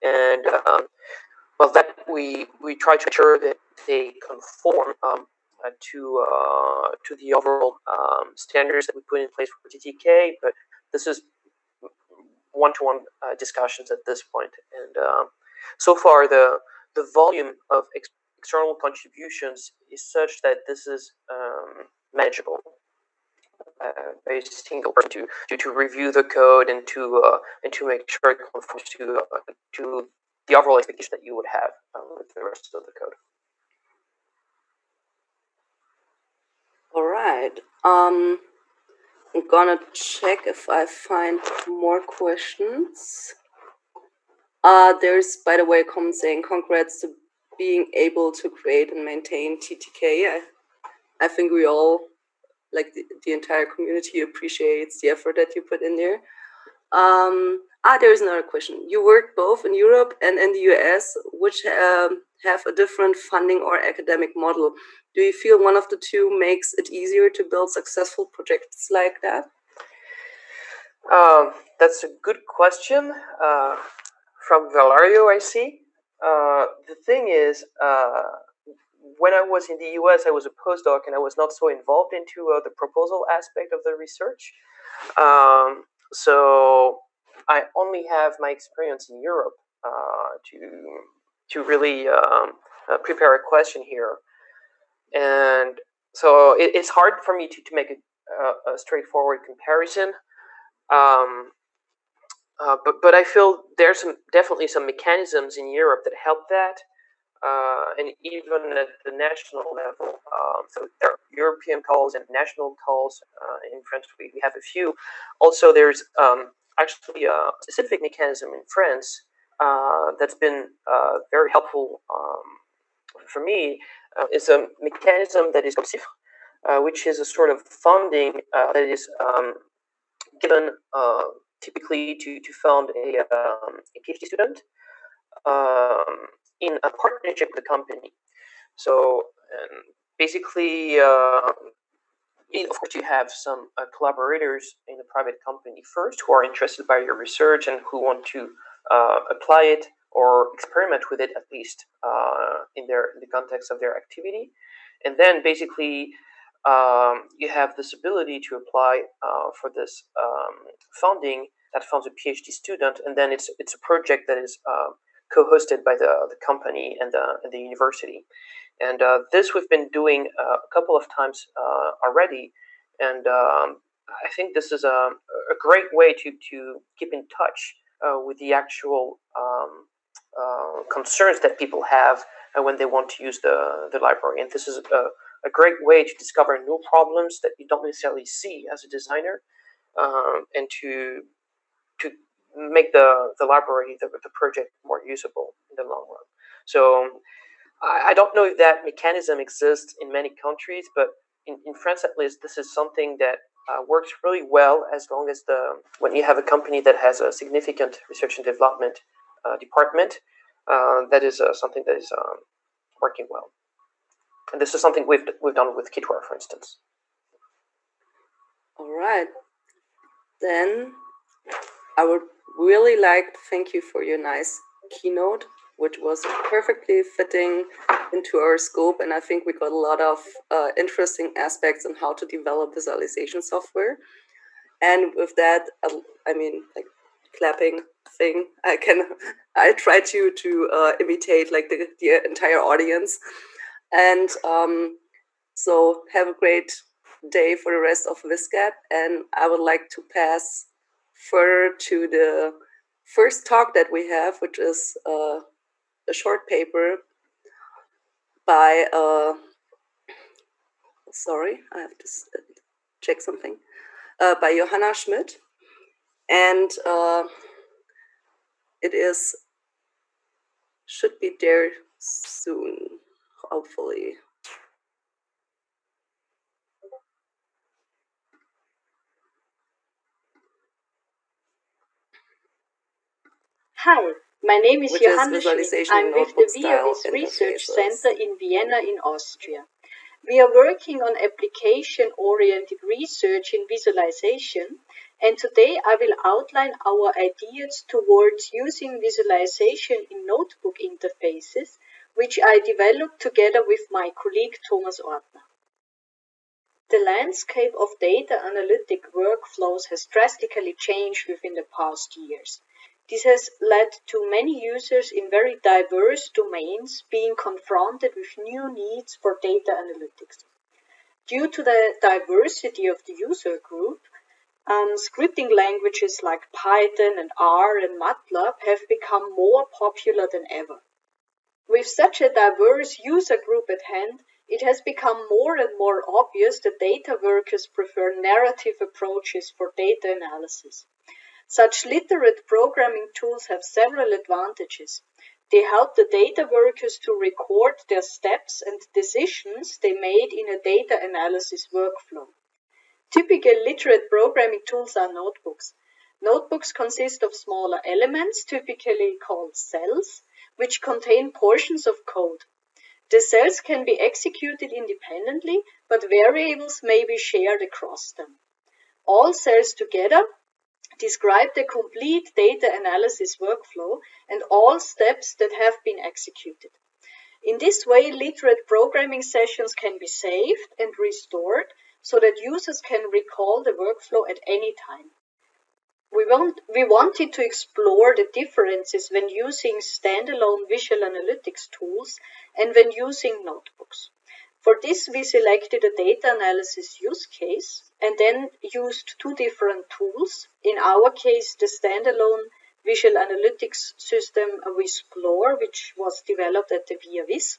And well, that we try to ensure that they conform to the overall standards that we put in place for TTK. But this is one-to-one discussions at this point. And so far, the volume of external contributions is such that this is manageable. A single person to review the code and to make sure it conforms to the overall expectation that you would have with the rest of the code. All right. I'm gonna check if I find more questions. There's, by the way, a comment saying congrats to being able to create and maintain TTK. I think we all, like the entire community, appreciates the effort that you put in there. There's another question. You work both in Europe and in the US. Which have a different funding or academic model. Do you feel one of the two makes it easier to build successful projects like that? That's a good question from Valerio, I see. The thing is, when I was in the US, I was a postdoc and I was not so involved into the proposal aspect of the research. So I only have my experience in Europe to really prepare a question here. And so it's hard for me to make a straightforward comparison. But I feel there's definitely some mechanisms in Europe that help that, and even at the national level. So there are European calls and national calls. In France, we have a few. Also, there's actually a specific mechanism in France that's been very helpful for me. It's a mechanism that is which is a sort of funding that is given typically to fund a PhD student in a partnership with the company. So basically, of course, you have some collaborators in the private company first who are interested by your research and who want to apply it or experiment with it, at least in the context of their activity. And then basically you have this ability to apply for this funding that funds a PhD student, and then it's a project that is co-hosted by the company and the university. And this we've been doing a couple of times already, and I think this is a great way to keep in touch with the actual concerns that people have when they want to use the library. And this is a great way to discover new problems that you don't necessarily see as a designer, and to make the library, the project, more usable in the long run. So I don't know if that mechanism exists in many countries, but in France at least, this is something that works really well as long as when you have a company that has a significant research and development department, that is something that is working well. And this is something we've done with Kitware, for instance. All right. Then I would really like to thank you for your nice keynote, which was perfectly fitting into our scope. And I think we got a lot of interesting aspects on how to develop visualization software. And with that, I mean, like clapping thing, I try to imitate like the entire audience. And so have a great day for the rest of VISGAP. And I would like to pass further to the first talk that we have, which is a short paper by, sorry, I have to check something, by Johanna Schmidt. And it should be there soon, hopefully. Hi, my name is Johanna Schmidt. I'm with the VIS Research Center in Vienna in Austria. We are working on application-oriented research in visualization, and today I will outline our ideas towards using visualization in notebook interfaces, which I developed together with my colleague Thomas Ortner. The landscape of data analytic workflows has drastically changed within the past years. This has led to many users in very diverse domains being confronted with new needs for data analytics. Due to the diversity of the user group, scripting languages like Python and R and MATLAB have become more popular than ever. With such a diverse user group at hand, it has become more and more obvious that data workers prefer narrative approaches for data analysis. Such literate programming tools have several advantages. They help the data workers to record their steps and decisions they made in a data analysis workflow. Typical literate programming tools are notebooks. Notebooks consist of smaller elements, typically called cells, which contain portions of code. The cells can be executed independently, but variables may be shared across them. All cells together describe the complete data analysis workflow and all steps that have been executed. In this way, literate programming sessions can be saved and restored so that users can recall the workflow at any time. We wanted to explore the differences when using standalone visual analytics tools and when using notebooks. For this, we selected a data analysis use case and then used two different tools. In our case, the standalone visual analytics system VISGAP, which was developed at the VIS,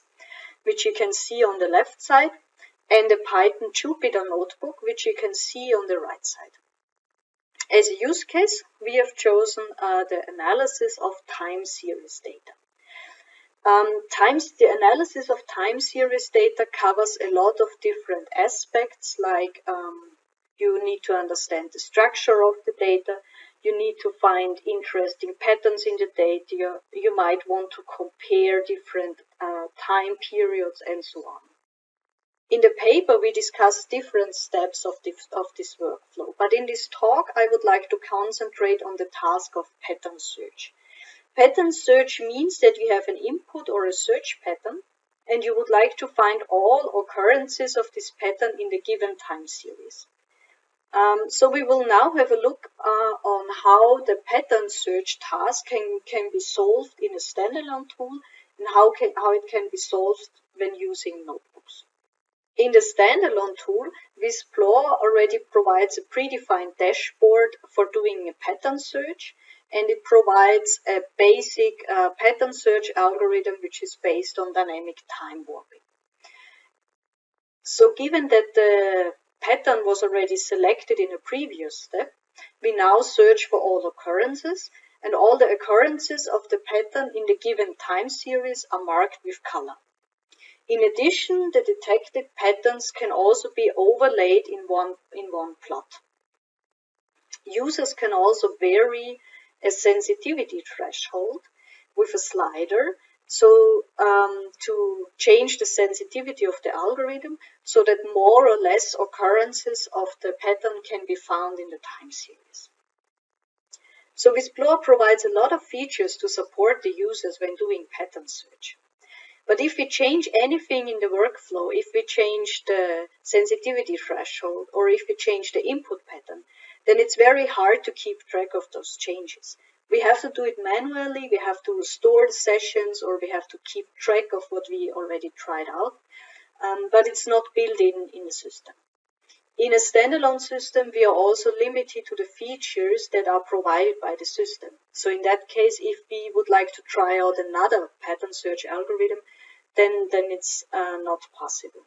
which you can see on the left side, and the Python Jupyter notebook, which you can see on the right side. As a use case, we have chosen the analysis of time series data. The analysis of time series data covers a lot of different aspects, like you need to understand the structure of the data, you need to find interesting patterns in the data, you might want to compare different time periods, and so on. In the paper, we discuss different steps of this workflow, but in this talk, I would like to concentrate on the task of pattern search. Pattern search means that you have an input or a search pattern, and you would like to find all occurrences of this pattern in the given time series. So we will now have a look on how the pattern search task can be solved in a standalone tool and how it can be solved when using notebooks. In the standalone tool, VISGAP already provides a predefined dashboard for doing a pattern search, and it provides a basic pattern search algorithm which is based on dynamic time warping. So given that the pattern was already selected in a previous step, we now search for all occurrences, and all the occurrences of the pattern in the given time series are marked with color. In addition, the detected patterns can also be overlaid in one plot. Users can also vary a sensitivity threshold with a slider to change the sensitivity of the algorithm so that more or less occurrences of the pattern can be found in the time series. So VISGAP provides a lot of features to support the users when doing pattern search. But if we change anything in the workflow, if we change the sensitivity threshold, or if we change the input pattern, then it's very hard to keep track of those changes. We have to do it manually, we have to restore the sessions, or we have to keep track of what we already tried out, but it's not built in the system. In a standalone system, we are also limited to the features that are provided by the system. So in that case, if we would like to try out another pattern search algorithm, then it's not possible.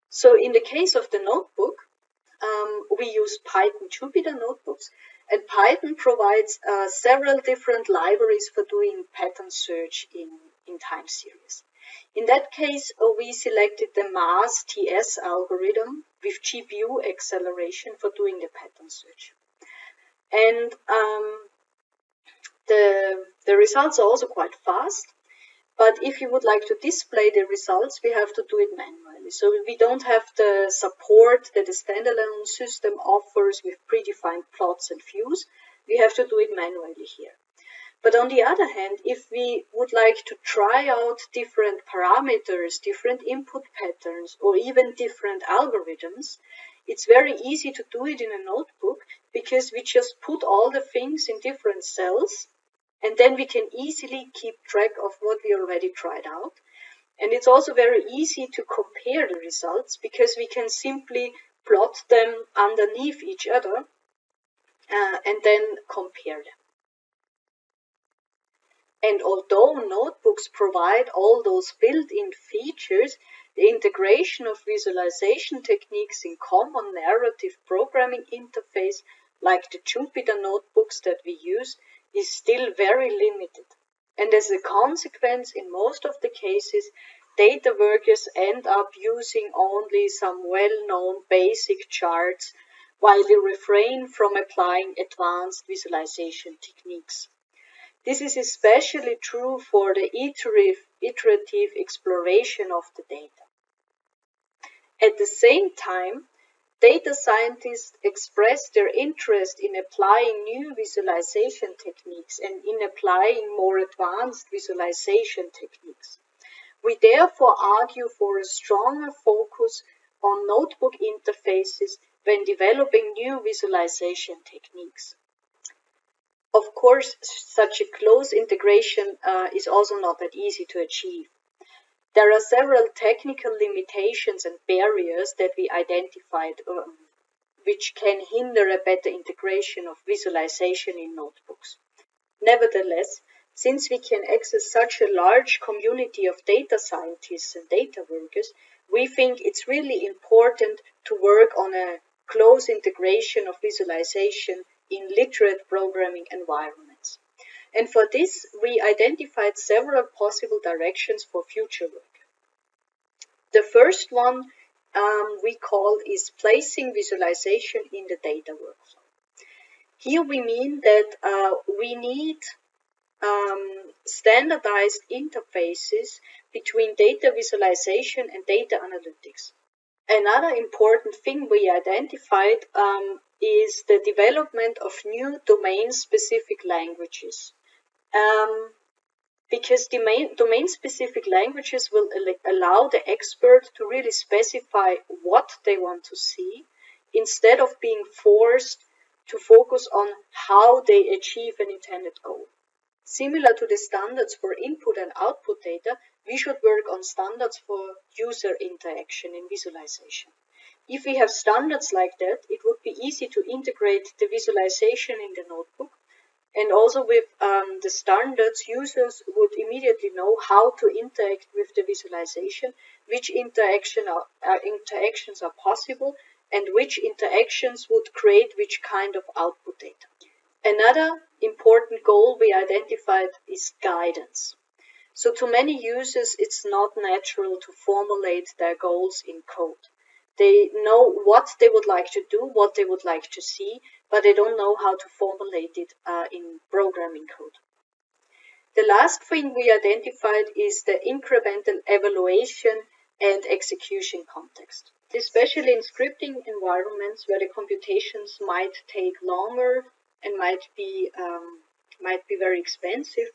So in the case of the notebook, we use Python Jupyter notebooks, and Python provides several different libraries for doing pattern search in time series. In that case, we selected the MAS-TS algorithm with GPU acceleration for doing the pattern search. And the results are also quite fast, but if you would like to display the results, we have to do it manually. So we don't have the support that a standalone system offers with predefined plots and views. We have to do it manually here. But on the other hand, if we would like to try out different parameters, different input patterns, or even different algorithms, it's very easy to do it in a notebook because we just put all the things in different cells, and then we can easily keep track of what we already tried out. And it's also very easy to compare the results because we can simply plot them underneath each other and then compare them. And although notebooks provide all those built-in features, the integration of visualization techniques in common narrative programming interface, like the Jupyter notebooks that we use, is still very limited. And as a consequence, in most of the cases, data workers end up using only some well-known basic charts, while they refrain from applying advanced visualization techniques. This is especially true for the iterative exploration of the data. At the same time, data scientists express their interest in applying new visualization techniques and in applying more advanced visualization techniques. We therefore argue for a stronger focus on notebook interfaces when developing new visualization techniques. Of course, such a close integration is also not that easy to achieve. There are several technical limitations and barriers that we identified which can hinder a better integration of visualization in notebooks. Nevertheless, since we can access such a large community of data scientists and data workers, we think it's really important to work on a close integration of visualization in literate programming environments. And for this, we identified several possible directions for future work. The first one we call is placing visualization in the data workflow. Here we mean that we need standardized interfaces between data visualization and data analytics. Another important thing we identified is the development of new domain-specific languages. Because domain-specific languages will allow the expert to really specify what they want to see, instead of being forced to focus on how they achieve an intended goal. Similar to the standards for input and output data, we should work on standards for user interaction in visualization. If we have standards like that, it would be easy to integrate the visualization in the notebook. And also with the standards, users would immediately know how to interact with the visualization, which interactions are possible, and which interactions would create which kind of output data. Another important goal we identified is guidance. So to many users, it's not natural to formulate their goals in code. They know what they would like to do, what they would like to see, but they don't know how to formulate it in programming code. The last thing we identified is the incremental evaluation and execution context. Especially in scripting environments where the computations might take longer and might be very expensive,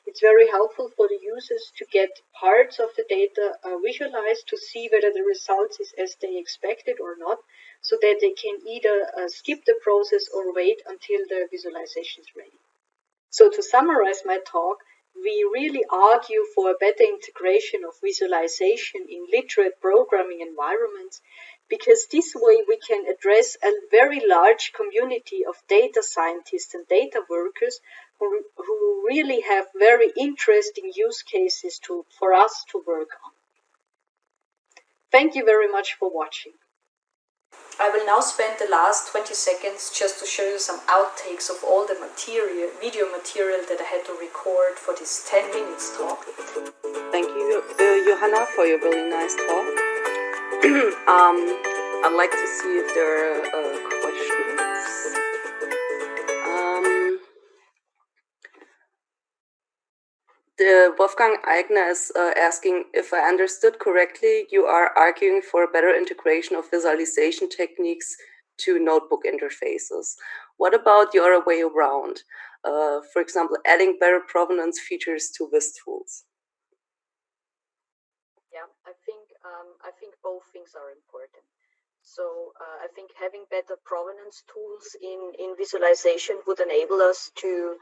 it's very helpful for the users to get parts of the data visualized to see whether the result is as they expected or not, so that they can either skip the process or wait until the visualization is ready. So to summarize my talk, we really argue for a better integration of visualization in literate programming environments, because this way we can address a very large community of data scientists and data workers who really have very interesting use cases for us to work on. Thank you very much for watching. I will now spend the last 20 seconds just to show you some outtakes of all the video material that I had to record for this 10 minutes talk. Thank you, Johanna, for your really nice talk. I'd like to see if there are questions. Wolfgang Eigner is asking, if I understood correctly, you are arguing for a better integration of visualization techniques to notebook interfaces. What about the other way around? For example, adding better provenance features to VIS tools. Yeah, I think both things are important. So I think having better provenance tools in visualization would enable us to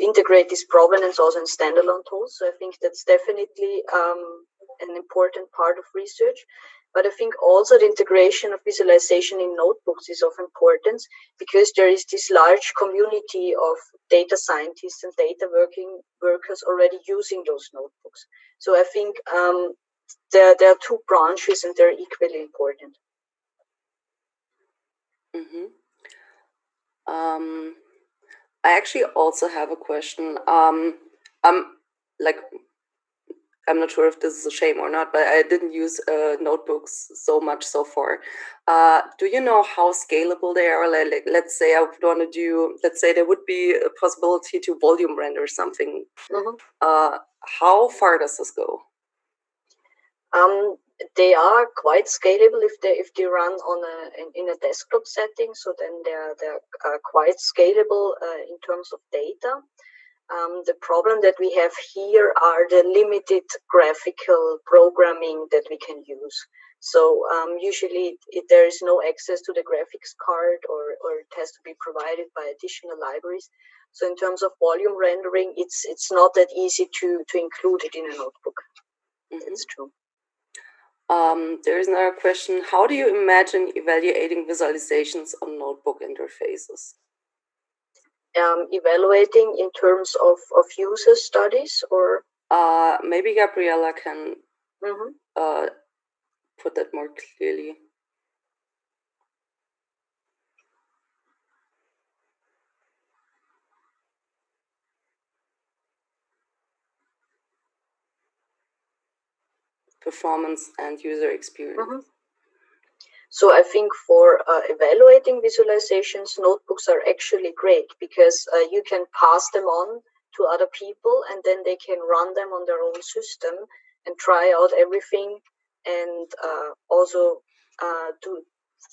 integrate this provenance also in standalone tools. So I think that's definitely an important part of research. But I think also the integration of visualization in notebooks is of importance, because there is this large community of data scientists and data workers already using those notebooks. So I think there are two branches and they're equally important. Mm-hmm. I actually also have a question. I'm not sure if this is a shame or not, but I didn't use notebooks so much so far. Do you know how scalable they are? Like, let's say I would want to do, let's say there would be a possibility to volume render something. How far does this go? They are quite scalable if they run on in a desktop setting. So then they're quite scalable in terms of data. The problem that we have here are the limited graphical programming that we can use. So usually there is no access to the graphics card, or it has to be provided by additional libraries. So in terms of volume rendering, it's not that easy to include it in a notebook. That's true. There is another question. How do you imagine evaluating visualizations on notebook interfaces? Evaluating in terms of user studies, or maybe Gabriella can put that more clearly. Performance and user experience. So I think for evaluating visualizations, notebooks are actually great, because you can pass them on to other people, and then they can run them on their own system and try out everything. And also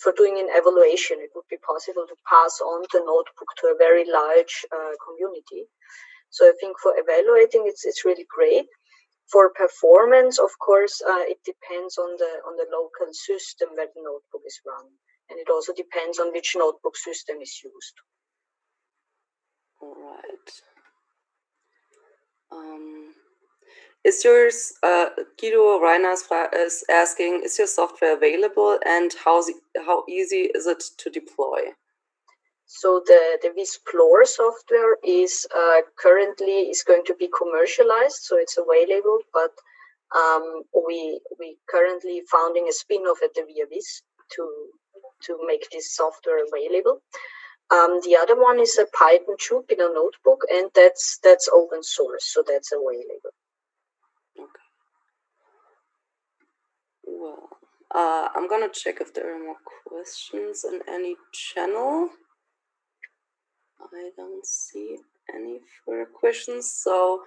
for doing an evaluation, it would be possible to pass on the notebook to a very large community. So I think for evaluating, it's really great. For performance, of course, it depends on the local system where the notebook is run, and it also depends on which notebook system is used. All right. Is yours, Guido Reiner is asking, is your software available, and how easy is it to deploy? So the VisPlore software is currently going to be commercialized, so it's available, but we currently founding a spin-off at the VIS to make this software available. The other one is a Python Jupyter notebook, and that's open source, so that's available. Okay. Well, I'm gonna check if there are more questions in any channel. I don't see any further questions, so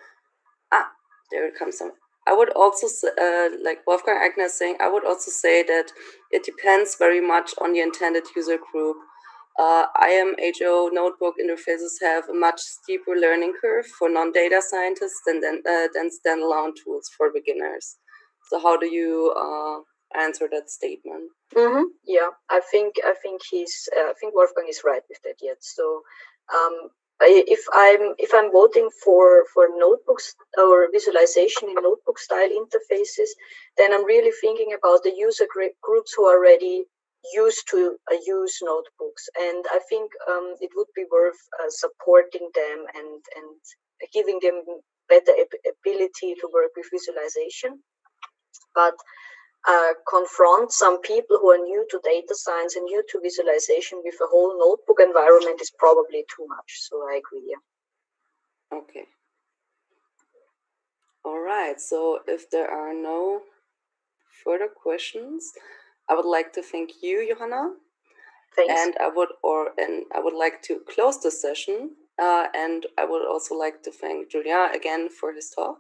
there comes some. I would also say, like Wolfgang Eigner is saying, I would also say that it depends very much on the intended user group. IMHO notebook interfaces have a much steeper learning curve for non-data scientists than standalone tools for beginners. So how do you answer that statement? Yeah, I think Wolfgang is right with that. Yet, so if I'm voting for notebooks or visualization in notebook style interfaces, then I'm really thinking about the user groups who are already used to use notebooks, and I think it would be worth supporting them and giving them better ability to work with visualization. But confront some people who are new to data science and new to visualization with a whole notebook environment is probably too much. So I agree. Yeah. Okay. All right. So if there are no further questions, I would like to thank you, Johanna. Thanks. And I would like to close the session. And I would also like to thank Julien again for his talk.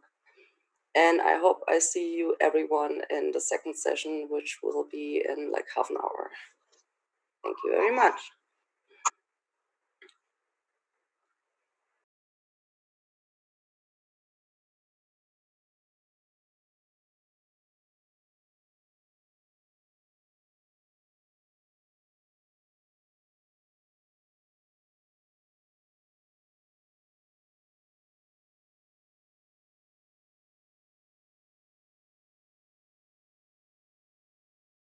And I hope I see you everyone in the second session, which will be in like half an hour. Thank you very much.